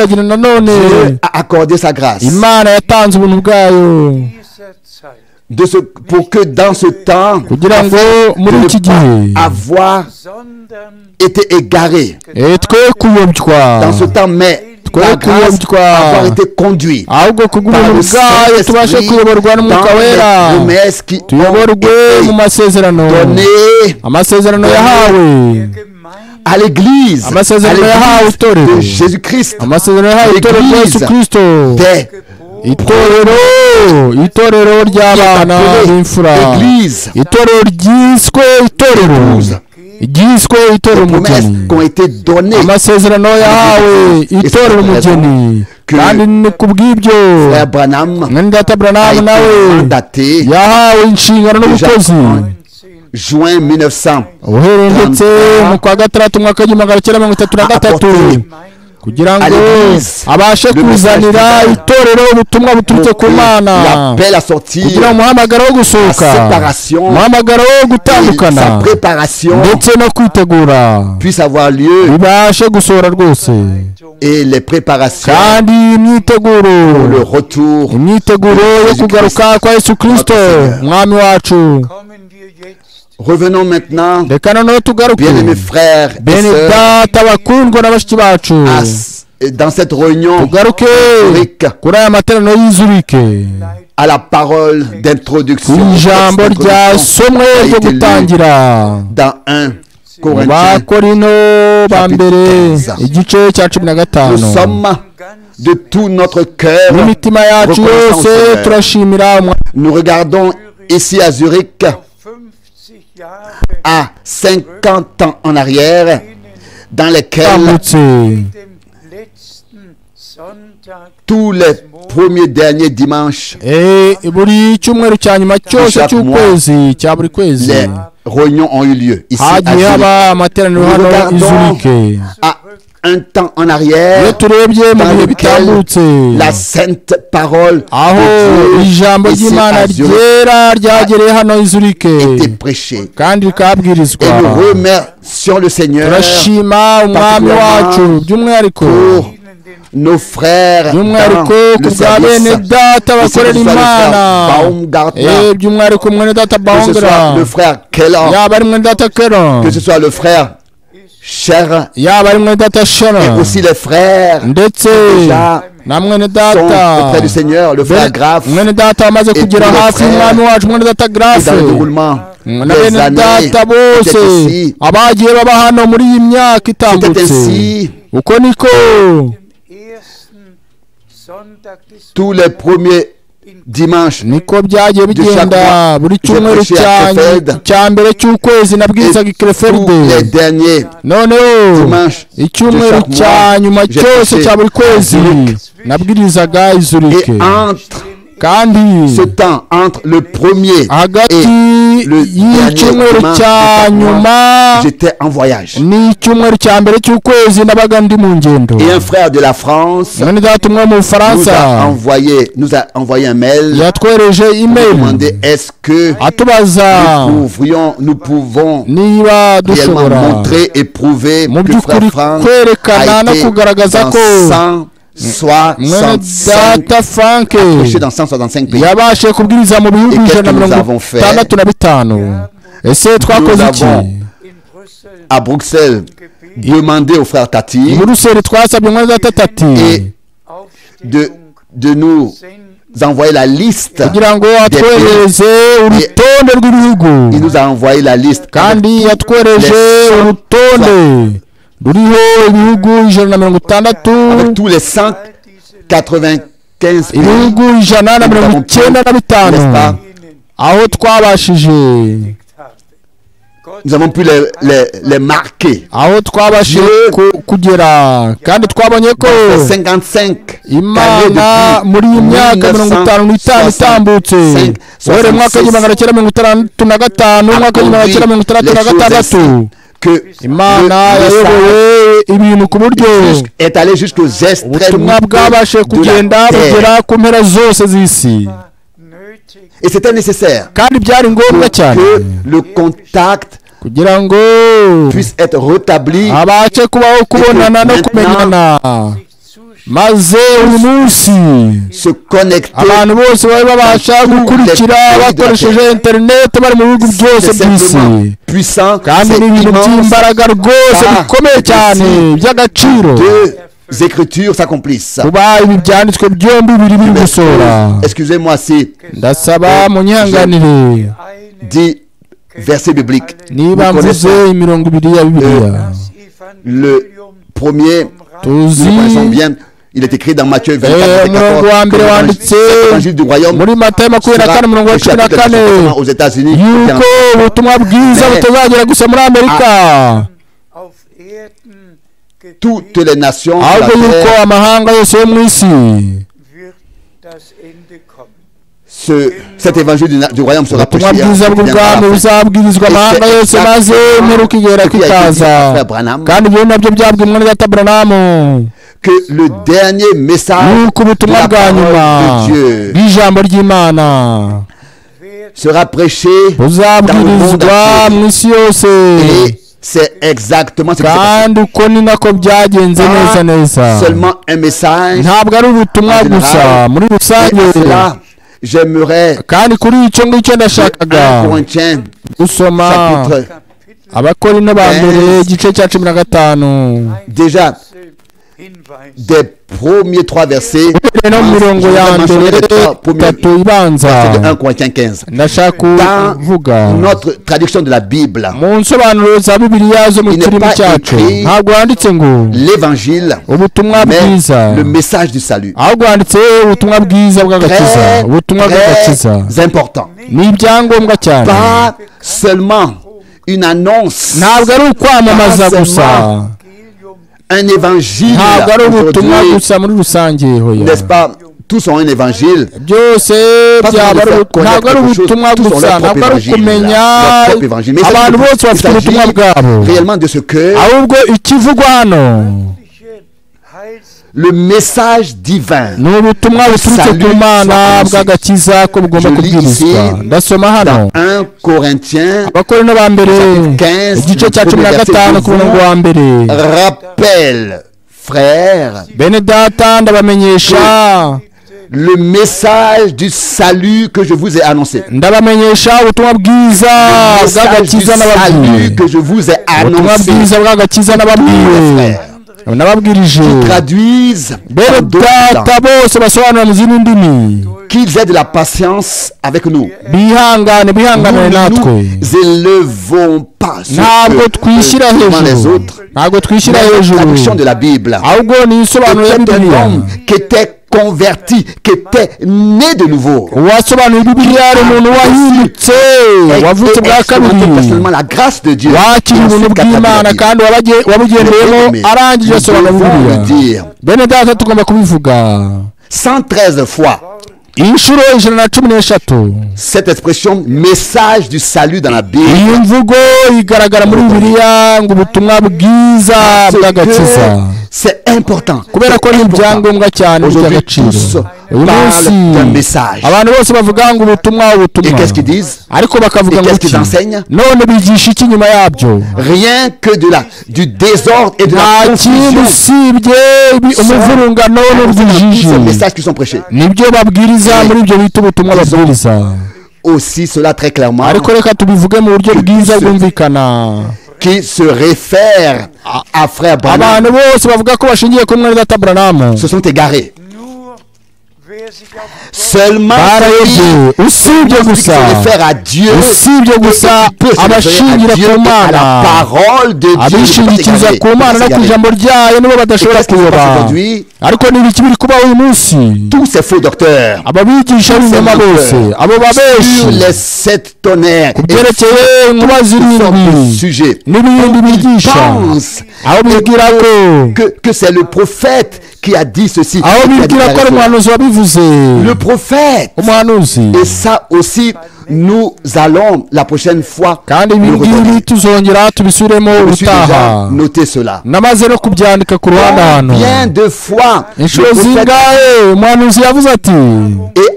Dieu a accordé sa grâce. Pour que dans ce temps, de ne pas avoir été égaré dans ce temps, mais la grâce avoir été conduit par le Saint-Esprit dans les promesses qui ont été données à l'Église de Jésus-Christ, itorero ry'abana b'imfura, itorero ryiswe itorero umugeni, amasezerano yahawe itorero umugeni, kandi ni kubw'ibyo mwene data Branham nawe yahawe inshingano n'ubukozi Juin 1900 uhereye ndetse mu kwa gatandatu umwaka w'igihumbi kimwe magana cyenda mirongo itatu na gatatu kugira ngo abashe kuzanira itorero ubutumwa buturutse ku Mana, kugira umuhamagaro wo gusohoka, umuhamagaro wo gutandukana ndetse no kwitegura bibashe gusohora rwose, kandi imyiteguro yo kugaruka kwa Yesu Kristo umwami wacu. Revenons maintenant, bien-aimés frères et sœurs, dans cette réunion à la parole d'introduction dans 1 Corinthiens chapitre 15. Nous sommes de tout notre cœur reconnaissants. Nous regardons ici à Zurich à 50 ans en arrière, dans lesquels tous les premiers derniers dimanches les réunions ont eu lieu ici à Zurich. Nous regardons à un temps en arrière dans lequel la sainte parole de Dieu ici à Zurich était prêchée. Et nous remercions le Seigneur pour nos frères dans le service, que ce soit le frère Keller, que ce soit le frère Cher, et aussi les frères déjà sont auprès du Seigneur, le frère Graf, et tous les frères, et dans le déroulement des années, c'était ainsi, tous les premiers dimanche niko byagiye bigenda buri cyumweru cya mbere cy'ukwezi nabwirizaga i Krefeld, noneho icyumweru cya nyuma cyose cya buri kwezi nabwirizaga i Zurich. Kandi ce temps entre le premier et le dernier dimanche, j'étais en voyage. Et un frère de la France nous a envoyé un mail pour demander est-ce que nous pouvons réellement montrer et prouver que frère Franck a été 165 approché dans 165 pays. Et qu'est-ce que nous avons fait? Nous avons à Bruxelles demandé au frère Tati et de nous envoyer la liste des pays. Il nous a envoyé la liste avec tous les 195 pays. N'est-ce pas? nous avons pu les marquer. aho twabashije kugera kandi twabonye ko 55 Imana muri iyi myaka 55 itambutse were mwaka w'ibihumbi 1965 mwaka w'ibihumbi 1966 Imana yayoboye ibintu ku buryo ubutumwa bwabashe kugenda bugera ku mpera zose z'isi. Et c'était nécessaire kandi byari ngombwa cyane que le contact kugira ngo puisse être rétabli, abashe kubaho kubonana no kumenyana, maze uyu munsi abantu bose bari babasha gukurikira bakoresheje interineti bari mu bihugu byose by'isi, kandi ni ibintu by'imbaraga rwose bikomeye cyane by'agaciro écritures s'accomplissent. Excusez-moi si ndasaba munyanganire 10 versets bibliques. Niba mvuze imirongo ibiri ya Bibiliya. Le premier, nous connaissons bien, il est écrit dans Matthieu 24, l'évangile du royaume sera aux États-Unis. Toutes les nations de la terre, cet évangile du royaume sera prêché. Que le dernier message de la parole de Dieu sera prêché dans le monde entier. Et c'est exactement ce qui s'est passé. Seulement un message. Et cela, j'aimerais 1 Corinthiens chapitre déjà des premiers 3 versets de 1 Corinthiens 15. Dans notre traduction de la Bible, il n'est pas écrit l'évangile, mais le message du salut. Très important. Pas seulement une annonce, un évangile aujourd'hui, n'est-ce pas? Tous ont un évangile. Pas seulement tous ont leur propre évangile. Mais il s'agit réellement de ce que le message divin, salut, je lis ici dans 1 Corinthiens 15, rappelle, frères, le message du salut que je vous ai annoncé. Le message du salut que je vous ai annoncé. Qui traduisent qu'ils aient de la patience avec nous. Nous élevons pas devant les autres, mais la traduction de la Bible. C'était un homme qui était converti, qui était né de nouveau, personnellement la grâce de Dieu, nous devons le dire 113 fois. Cette expression message du salut dans la Bible, c'est important. Aujourd'hui, tous parlent d'un message. Et qu'est-ce qu'ils disent? Et qu'est-ce qu'ils enseignent? Rien que du désordre et de la confusion. Ces messages qui sont prêchés. Aussi cela très clairement qui se réfère à frère Branham se sont égarés. Seulement usibye gusa à Dieu, usibye gusa abashingira ku Mana, abishingikiriza ku Mana no ku ijambo ryayo nibo badashobora kuyoba. Ariko ni ibiki biri kubaho uyu munsi? Tous ces faux docteurs, ababigisha b'ibinyoma bose, abo babeshi les 7 tonnerres, kubyerekeye inkuba zirindwi n'ibindi bigisha, aho bibwira que c'est le prophète qui a dit ceci. Le prophète. Et ça aussi, nous allons la prochaine fois. Notez cela. Bien de fois, et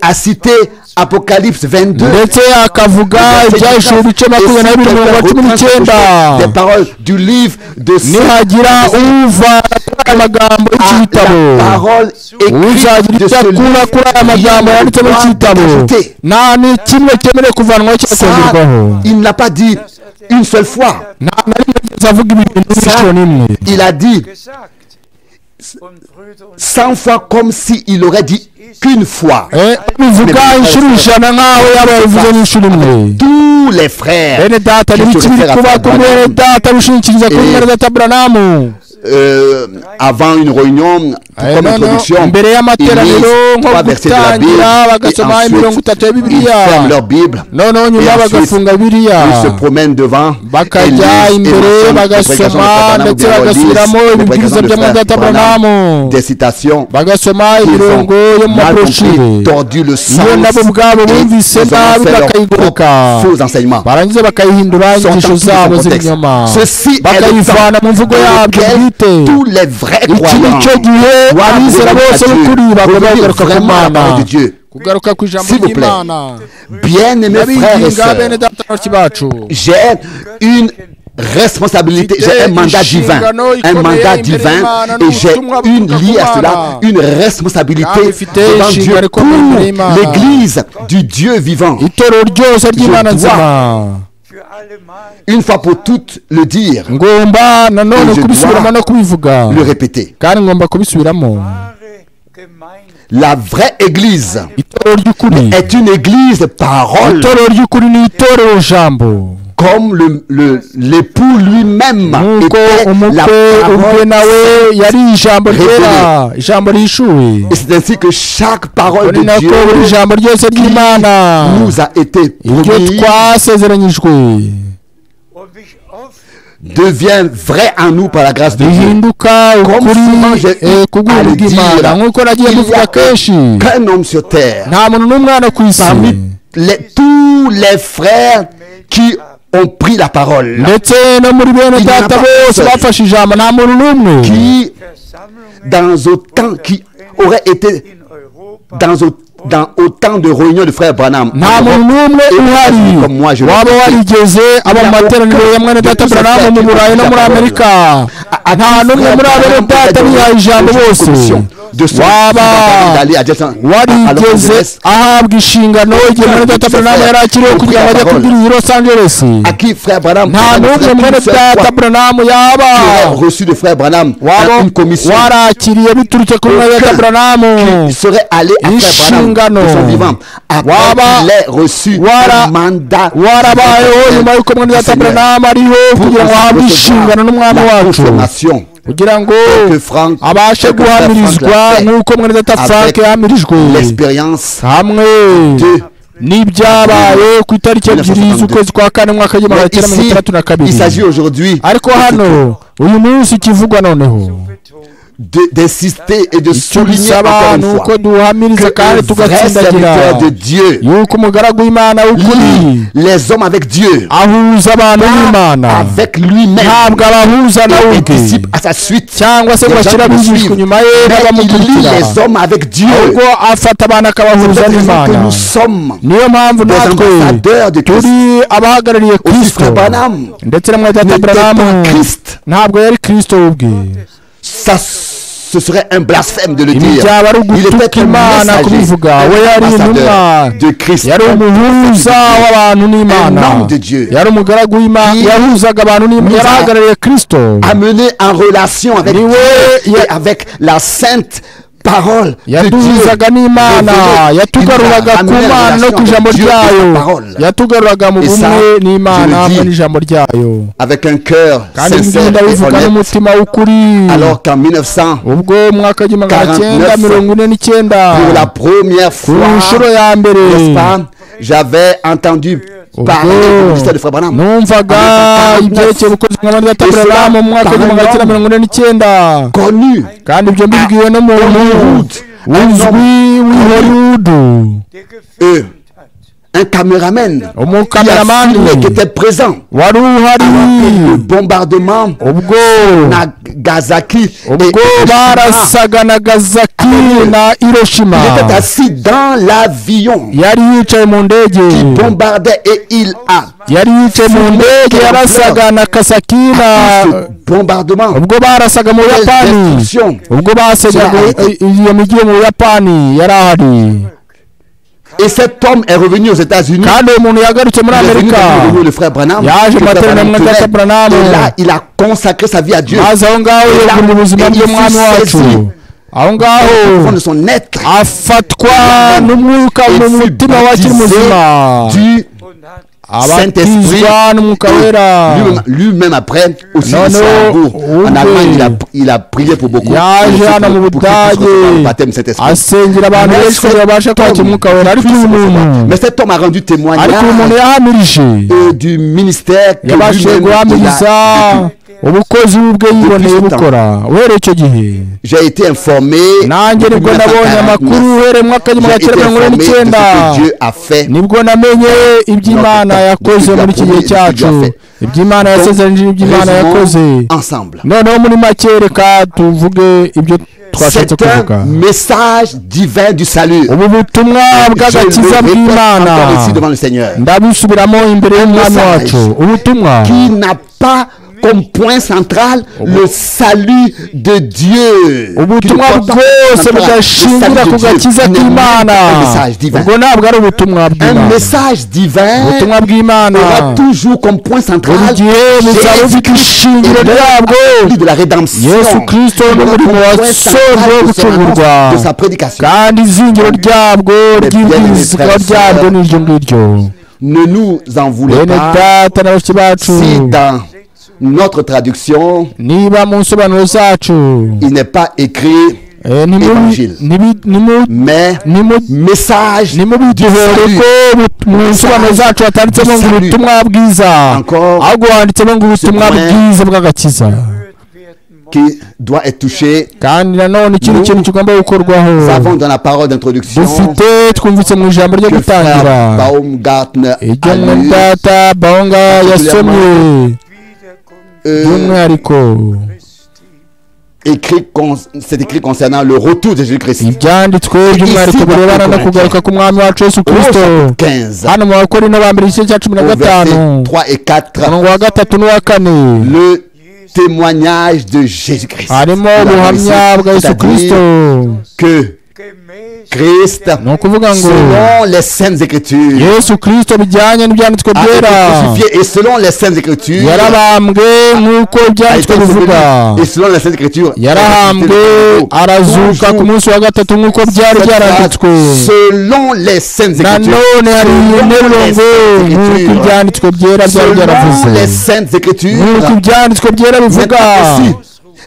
a cité Apocalypse 22. Des paroles du livre de la parole écrite de ce livre. Il n'a pas dit une seule fois. Il a dit 100 fois comme s'il aurait dit qu'une fois. Tous les frères avant une réunion, comme introduction, ils lisent 3 versets de la Bible et ensuite ils ferment leur Bible et ensuite ils se promènent devant et lisent des citations qu'ils ont mal compris, tordu le sens et ils ont fait leur propre faux enseignements. Ceci est le temps tous les vrais croyants de Dieu. S'il vous plaît, bien-aimés frères et sœurs, j'ai une responsabilité, j'ai un mandat divin et j'ai liée à cela une responsabilité devant Dieu pour l'église du Dieu vivant. Je dois une fois pour toutes le dire, et je dois le répéter. La vraie église est une église parole, comme l'époux lui-même était la parole révélée. Et c'est ainsi que chaque parole de Dieu qui nous a été promise devient vrai en nous par la grâce de Dieu. Comme souvent j'ai eu à le dire, il n'y a qu'un homme sur terre parmi tous les frères qui ont pris la parole. Il n'y en a pas qui, dans autant qui aurait été dans autant de réunions de frères Branham, comme moi je de d'aller à à qui frère Branham reçu de frère Branham une commission qui serait allé à frère Branham de son vivant après qu'il ait reçu un mandat pour la confirmation kugira ngo abashe guhamirizwa nk'uko mwene data Frank yahamirijwe hamwe n'ibyabaye ku itariki ebyiri z'ukwezi kwa kane mwaka w'igihumbi kimwe magana cyenda mirongo itandatu na kabiri. Ariko hano uyu munsi kivugwa noneho d'insister et de souligner encore une fois que le vrai serviteur de Dieu lie les hommes avec Dieu, avec lui-même, et participe à sa suite. Les gens qui suivent, mais il lie les hommes avec Dieu. C'est que nous sommes des ambassadeurs de Christ. Aussi frère Branham n'était pas Christ. Ça, ce serait un blasphème de le dire. Il était un messager, un ambassadeur de Christ, un homme de Dieu qui nous a amené en relation avec Dieu et avec la sainte parole yaduhuzaga n'Imana, yatugaruraga ku Mana no ku ijambo ryayo, yatugaruraga mu bumwe n'Imana hamwe n'ijambo ryayo, avec un cœur sincère et honnête. Alors qu'en 1949, pour la première fois, n'est-ce pas, j'avais entendu parler du ministère de Frère Branham. Connu. Un caméraman qui était présent. Le bombardement Nagasaki et Hiroshima. Il était assis dans l'avion qui bombardait et il a bombardement. Et cet homme est revenu aux États-Unis. Il est venu le frère Branham. Et là, il a consacré sa vie à Dieu. Et il fut saisi au fond de son être. Du Saint-Esprit, lui-même après, aussi en Allemagne, il a prié pour beaucoup. Mais cet homme a rendu témoignage du ministère que lui-même j'ai été informé de ce que Dieu a fait. Ensemble. C'est un message divin du salut. Je le répète encore ici devant le Seigneur. Un message qui n'a pas comme point central le salut de Dieu. Un message divin aura toujours comme point central Jésus-Christ et de la rédemption, de sa prédication. Ne nous en voulez pas si dans notre traduction il n'est pas écrit évangile, mais message du salut. Encore qui doit être touché. Nous avons dans la parole d'introduction que frère Baumgartner c'est écrit concernant le retour de Jésus-Christ. Ici, dans 15, au verset 3 et 4, le témoignage de Jésus-Christ. C'est-à-dire que Christ, selon les Saintes Écritures, a été crucifié et selon les Saintes Écritures, et selon les Saintes Écritures, selon les Saintes Écritures,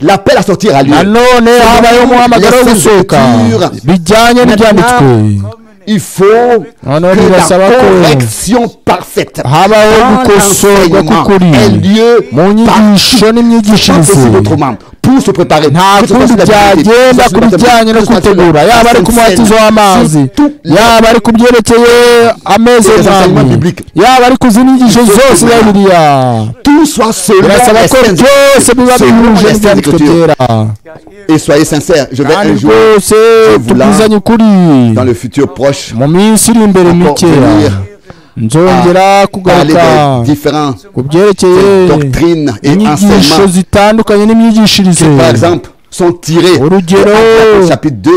l'appel à sortir à lieu. Il faut que la correction parfaite dans l'enseignement ait lieu autrement pour se préparer. Tout soit selon les Saintes Écritures. Et soyez sincères, je vais un jour, dans le futur proche, parler des différentes doctrines et enseignements qui, par exemple, sont tirés au chapitre 2,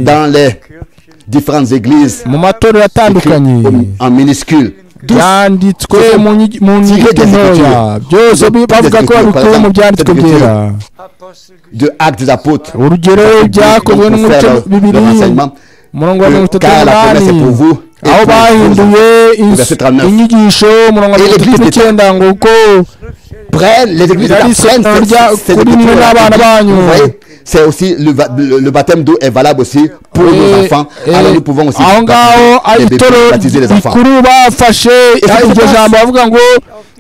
dans les différentes églises en minuscules. byanditswe mu nyuguti ntoya byose bavuga ko babikuye mu byanditswe byera. De Actes des Apôtres, urugero byakozwe n'umuco bibiri umurongo wa 38 aho bahinduye inyigisho umurongo wa 39 ngo uko les églises kuri mwe n'abana banyu. C'est aussi le baptême d'eau est valable aussi pour nos enfants. Alors nous pouvons aussi baptiser les enfants. iryo jambo bavuga ngo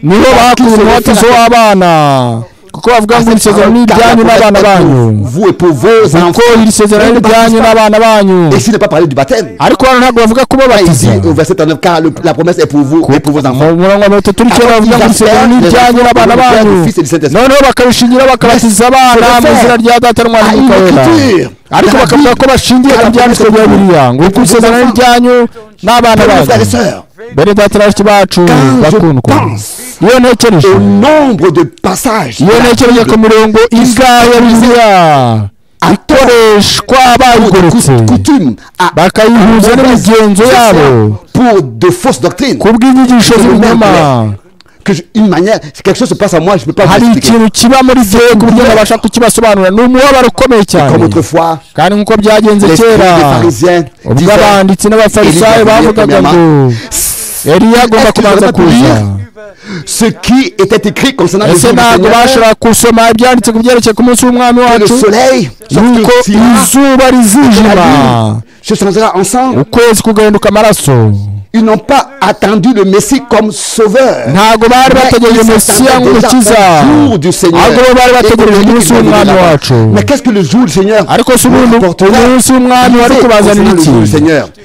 niho bakuye umubatizo w'abana kuko bavuga ngo isezerano n'ibyanyu n'abana banyu. Vous et pour vos enfants. Kuko iri sezerano n'ibyanyu n'abana banyu. Et s'il n'est pas parlé du baptême. Ariko hano ntabwo bavuga ko babatiza. Au verset 39 car la promesse est pour vous et pour vos enfants. Umurongo wa 33 bavuga ngo isezerano n'ibyanyu n'abana banyu. Noneho bakabishingira bakabatiza abana mu izina rya Data n'Umwana n'Umwuka Wera. Ariko bakavuga ko bashingiye ku byanditswe bya Bibiliya ngo uko isezerano n'ibyanyu n'abana banyu. Bene data n'abashiki bacu bakundwa, iyo ntekereje nombre de passages, iyo ntekereje ku mirongo ingahe ya Bibiliya ikoreshwa bayigoretse bakayihuza n'imigenzo yabo pour de fausses doctrines, kubw'inyigisho z'ibinyoma. Une manière, si quelque chose se passe à moi, je ne peux pas vous expliquer. Hari ikintu kiba muri byo ku buryo nabasha kukibasobanura. Ni umubabaro ukomeye cyane. Comme autrefois, kandi nk'uko byagenze kera ubwo abanditsi n'abafarisayo bavugaga ngo Eliya agomba kubanza kuza. Ce qui était écrit concernant le Seigneur, ntabwo bashobora gusoma ibyanditse ku byerekeye ku munsi w'umwami wacu yuko izuba rizijima se changera ensemble, ukwezi kugahinduka amaraso. Ils n'ont pas attendu le Messie comme sauveur. Ntabwo bari bategereje Mesiya nk'umukiza, ahubwo bari bategereje umunsi w'umwami wacu. Mais qu'est-ce que le jour du Seigneur? Ariko si umunsi w'umwami wari kubazanira iki?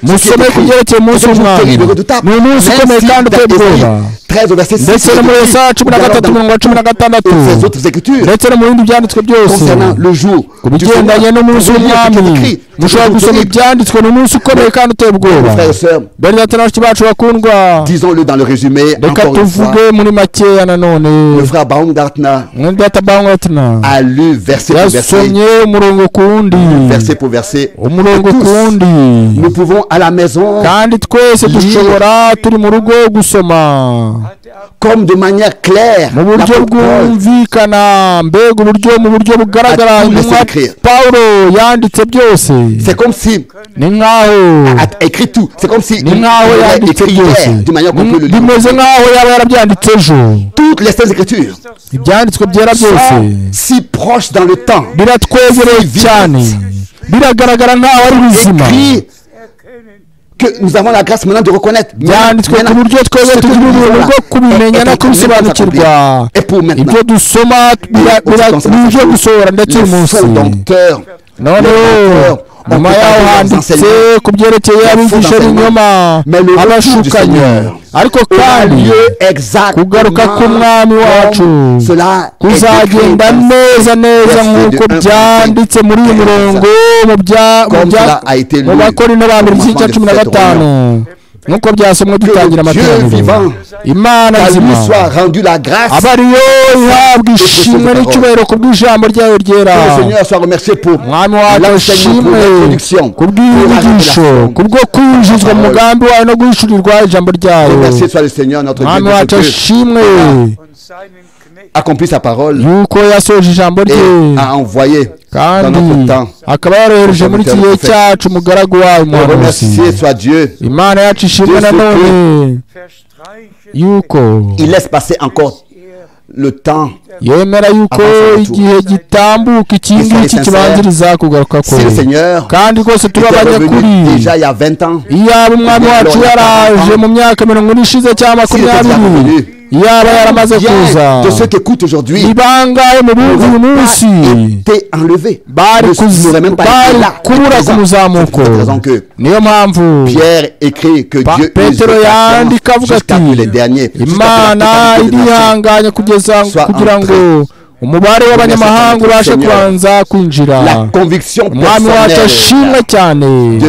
Musome ku byerekeye umunsi w'umwami. Ni umunsi ukomeye kandi uteye ubwoba. Ndetse no muri Yesaya 13:16 ndetse no mu bindi byanditswe byose ku bigendanye n'umunsi w'umwami mushobora gusoma ibyanditswe. Ni umunsi ukomeye kandi uteye ubwoba. Bene data n'abashiki bacu bakundwa, disons-le dans le résumé, reka tuvuge muri makeya nanone. Le frère Baumgartner a lu verset pour verset, yasomye umurongo ku wundi, verset pour verset, umurongo ku wundi. Nous pouvons à la maison kandi twese dushobora turi mu rugo gusoma comme de manière claire mu buryo bwumvikana, mbega uburyo mu buryo bugaragara intumwa Pawulo yanditse byose. C'est comme si ni nkaho écrit tout, c'est comme si ni nkaho yanditse byose de manière qu'on peut le lire. Bimeze nkaho yaba yarabyanditse ejo. Toutes les saintes écritures, ibyanditswe byera byose si proches dans le temps, biratwegereye cyane, biragaragara nkaho ari bizima, que nous avons la grâce maintenant de reconnaître. Byanditswe ku buryo twese tugira ubuntu bwo kubimenya no kubisobanukirwa. Ibyo dusoma n'ibyo gusohora ndetse uyu munsi. Noneho nyuma yaho handitse ku byerekeye abigisha b'inyoma, abashukanye, ariko kandi kugaruka k'umwami wacu kuzagenda neza neza nk'uko byanditse muri iyi mirongo mu Bakorinto ba mbere igice cya 15 nk'uko byasomwe dutangira amateraniro. Imana nzima aba ariyo ihabwa ishimwe n'icyubahiro ku bw'ijambo ryayo ryera. Mwami wacu ashimwe ku bw'inyigisho, ku bwo kwinjizwa mu mugambi wawe no guhishurirwa ijambo ryayo. Mwami wacu ashimwe accomplit sa parole, yuko yasoje ijambo rye a envoyé kandi akaba yarohereje muri iki gihe cyacu umugaragu wawe umuhanuzi. Imana yacu ishimwe nanone yuko il laisse passer encore le temps, yemera yuko igihe gitambuka iki ngiki kibanziriza kugaruka kwe. Kandi rwose tuba abanyakuri, iyaba umwami wacu yaraje mu myaka 40 ishize cyangwa 20, yaba yaramaze kuza, ni bangahe mu bumva uyu munsi bari kubura ku muzamuko. Niyo mpamvu Petero yandika avuga ati Imana irihanganye kugira ngo umubare w'abanyamahanga ubashe kubanza kwinjira. Umwami wacu ashimwe cyane,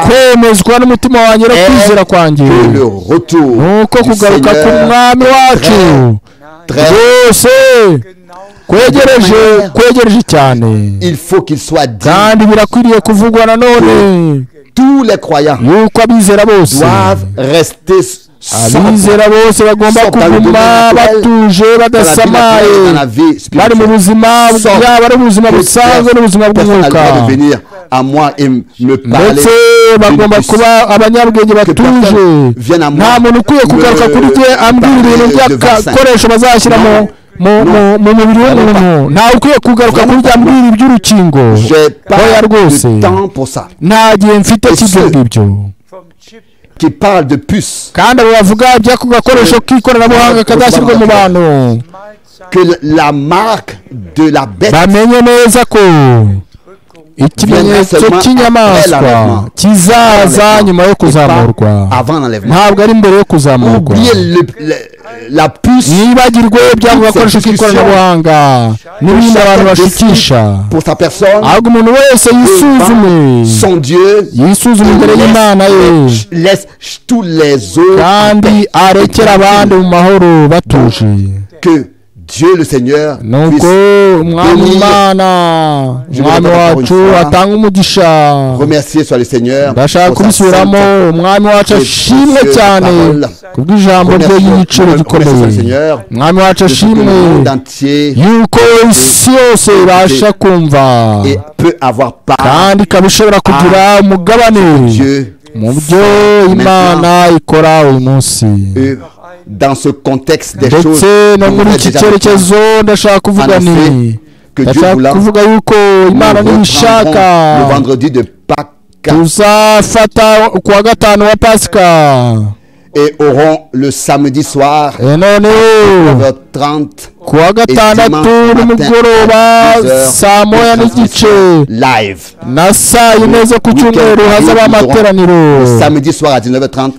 kwemezwa n'umutima wanjye no kwizera kwanjye nuko kugaruka k'umwami wacu rwose kwegereje cyane, kandi birakwiriye kuvugwa nanone tous les croyants yuko abizera bose doivent rester abizera bose bagomba kuguma batuje badasamaye bari mu buzima bwabo ari ubuzima busanzwe n'ubuzima bw'umwuka ndetse bagomba kuba abanyabwenge batuje nta muntu ukwiye kugaruka kuri twe ambwira ibintu by'agakoresho bazashyira mu mubiri w'umuntu ntawe ukwiye kugaruka kuri bya mbwira iby'urukingo oya rwose nta gihe mfite cy'ibyo ngibyo qui parle de puce. Kandi bavuga by'ako gakoresho k'ikoranabuhanga kazashyirwa mu bantu que la marque de la bête bamenye neza ko ikimenyetso cy'inyamaswa kizaza nyuma yo kuzamurwa ntabwo ari mbere yo kuzamurwa. Nibagirwe by'ako gakoresho k'ikoranabuhanga n'ibindi abantu bashikisha ahubwo umuntu wese yisuzume imbere y'Imana ye kandi arekera abandi mu mahoro batuje. Dieu le Seigneur nuko umwami Imana umwami wacu atanga umugisha. Remercier soit le Seigneur. Ndashaka kubisubiramo umwami wacu ashimwe cyane kubw'ijambo rye y'igiciro gikomeye. Umwami wacu ashimwe yuko isi yose ibasha kumva kandi ikaba ishobora kugira umugabane mu byo Imana ikora uyu munsi. Dans ce contexte des choses no muri iki cyerekezo ndashaka kuvuga ni ndashaka kuvuga yuko Imana nibishaka le vendredi de Pâques tuzafata kuwa gatanu wa Pasika et auront le samedi soir 9h30 kuwa gatandatu nimugoroba saa moya n'igice live na saa yine zo ku cyumweru hazaba amateraniro samedi soir à 19h30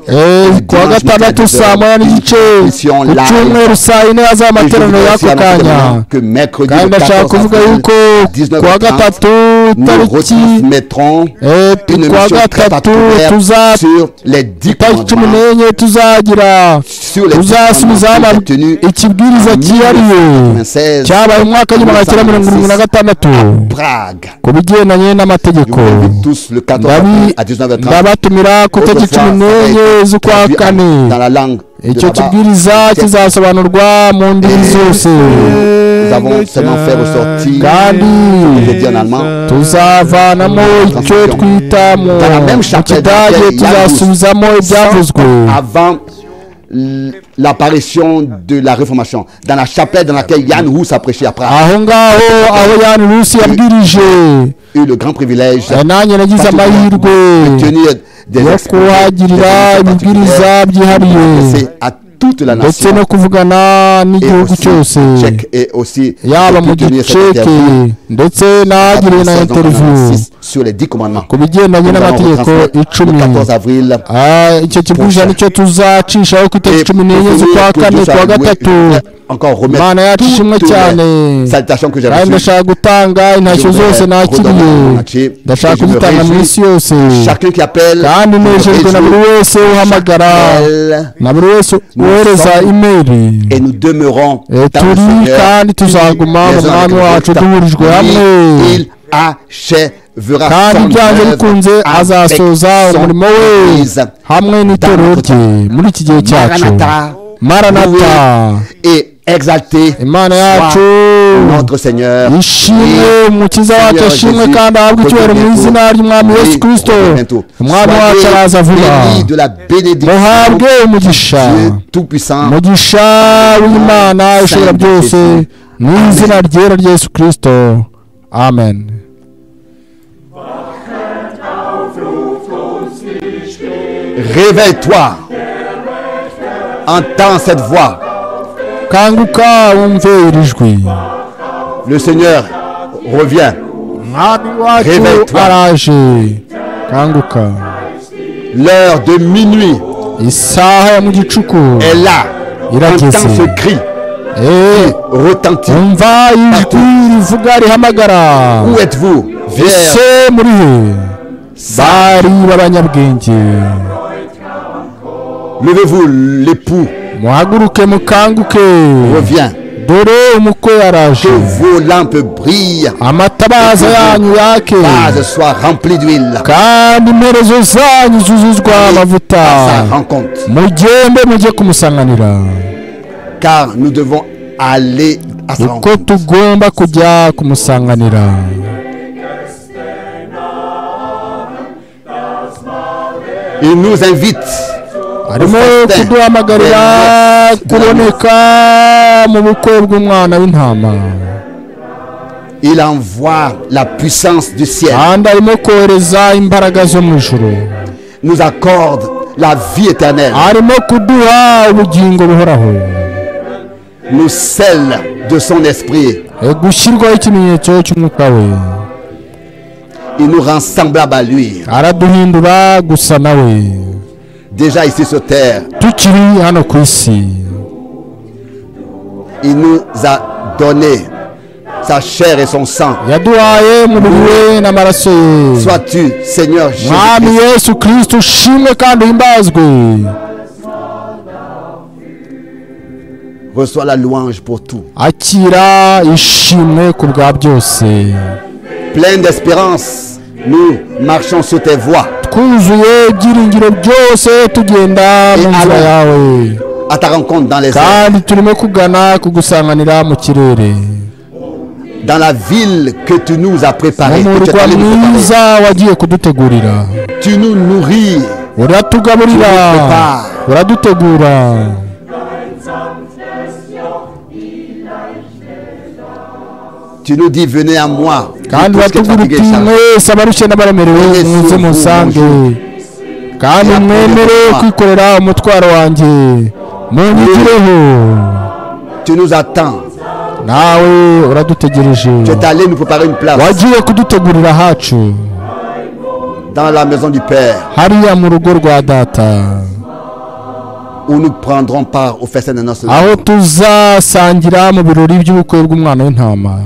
kuwa gatandatu saa moya n'igice ku cyumweru saa yine hazaba amateraniro y'ako kanya. Kandi ndashaka kuvuga yuko kuwa gatatu tariki kuwa gatatu tariki 14 tuzasubizaho ikibwiriza cyihariye cyabaye mu mwaka w'igihumbi kimwe magana cyenda 76 ku bigendanye n'amategeko. Ndabatumira ku itariki 14 z'ukwa kane. Icyo kibwiriza kizasobanurwa mu ndimi zose kandi tuzavanamo icyo twita mu kidage tuzasubizamo ibyavuzwe l'apparition de la Réformation dans la chapelle dans laquelle Jan Hus a prêché après. Aho Jan Hus yabwirije eu le grand privilège de tenir des kuhagirira ibibwiriza byihariye ndetse no kuvugana n'igihugu cyose yaba mu giceke ndetse nagiriye na interview ku bigendanye n'amategeko 10. Icyo kibwiriza nicyo tuzacishaho ku itariki 14 z'ukwa kane kuwa gatatu. Imana yacu ishimwe cyane kandi ndashaka gutanga intashyo zose nakiriye ndashaka kuzitanga mu isi yose kandi nejejwe na buri wese uhamagara na buri wese wohereza imeri turi kandi tuzaguma mu mwami wacu duhurijwe hamwe kandi byanze bikunze azasoza umurimo we hamwe n'itorero rye muri iki gihe cyacu. Maranatha Imana yacu notre Seigneur ishimwe umukiza wacu ashimwe kandi ahabwe icyubahiro mu izina ry'umwami Yesu Kristo. Umwami wacu araza vuba. Muhabwe umugisha w'Imana ishobora byose mu izina ryera rya Yesu Kristo. Amen. Réveille-toi, entends cette voix. Kanguka wumve iri jwi. Le Seigneur revient. Réveille-toi. Araje. Kanguka. L'heure de minuit isaha ya mu gicuku est là. Entends ce cri retentit. Umva ijwi rivuga rihamagara. Où êtes-vous? Ese muri he bari b'abanyabwenge? Levez-vous l'époux. Muhaguruke mukanguke. Reviens. que vos lampes brillent, amatabaza yanyu yake, vases soient remplis d'huile. kandi imperezo zanyu zuzuzwa amavuta. Mugende mujye kumusanganira, car nous devons aller à sa rencontre. Uko tugomba kujya kumusanganira. Il nous invite arimo kuduhamagarira kuboneka mu bukwe bw'umwana w'intama. Il envoie la puissance du ciel, kandi arimo kohereza imbaraga zo mu ijuru, nous accorde la vie éternelle, arimo kuduha ubugingo buhoraho, nous scelle de son esprit, gushyirwaho ikimenyetso cy'umwuka we. Il nous rend semblable à lui. Araduhindura gusa nawe. Déjà ici sur terre, tukiri hano ku isi, il nous a donné sa chair et son sang. Yaduhaye umubiri we n'amaraso ye. Sois-tu Seigneur Jésus. Mwami Yesu Kristo ushimwe kandi uhimbazwe. Reçois la louange pour tout. Akira ishimwe ku bwa byose. Plein d'espérance, nous marchons sur tes voies. Twuzuye ibyiringiro byose tugenda mu nzira yawe. À ta rencontre dans les airs. Kandi turimo kugana kugusanganira mu kirere. Dans la ville que tu nous as préparée. Wagiye kudutegurira. Tu nous nourris. Uratugaburira. Uradutegura. Tu nous dis venez à moi. Kandi batuguriti mwese abarushye n'abaremerewe muze musange. Kandi mwemere kwikorera umutwaro wanjye. Munyigireho. Tu nous attends. Nawe uradutegereje. Tu es allé nous préparer une place. Wagiye kudutegurira hacu. Dans la maison du Père. Hariya mu rugo rwa data. Où nous prendrons part au festin de notre. Aho tuzasangira mu birori by'ubukwe bw'umwana w'intama.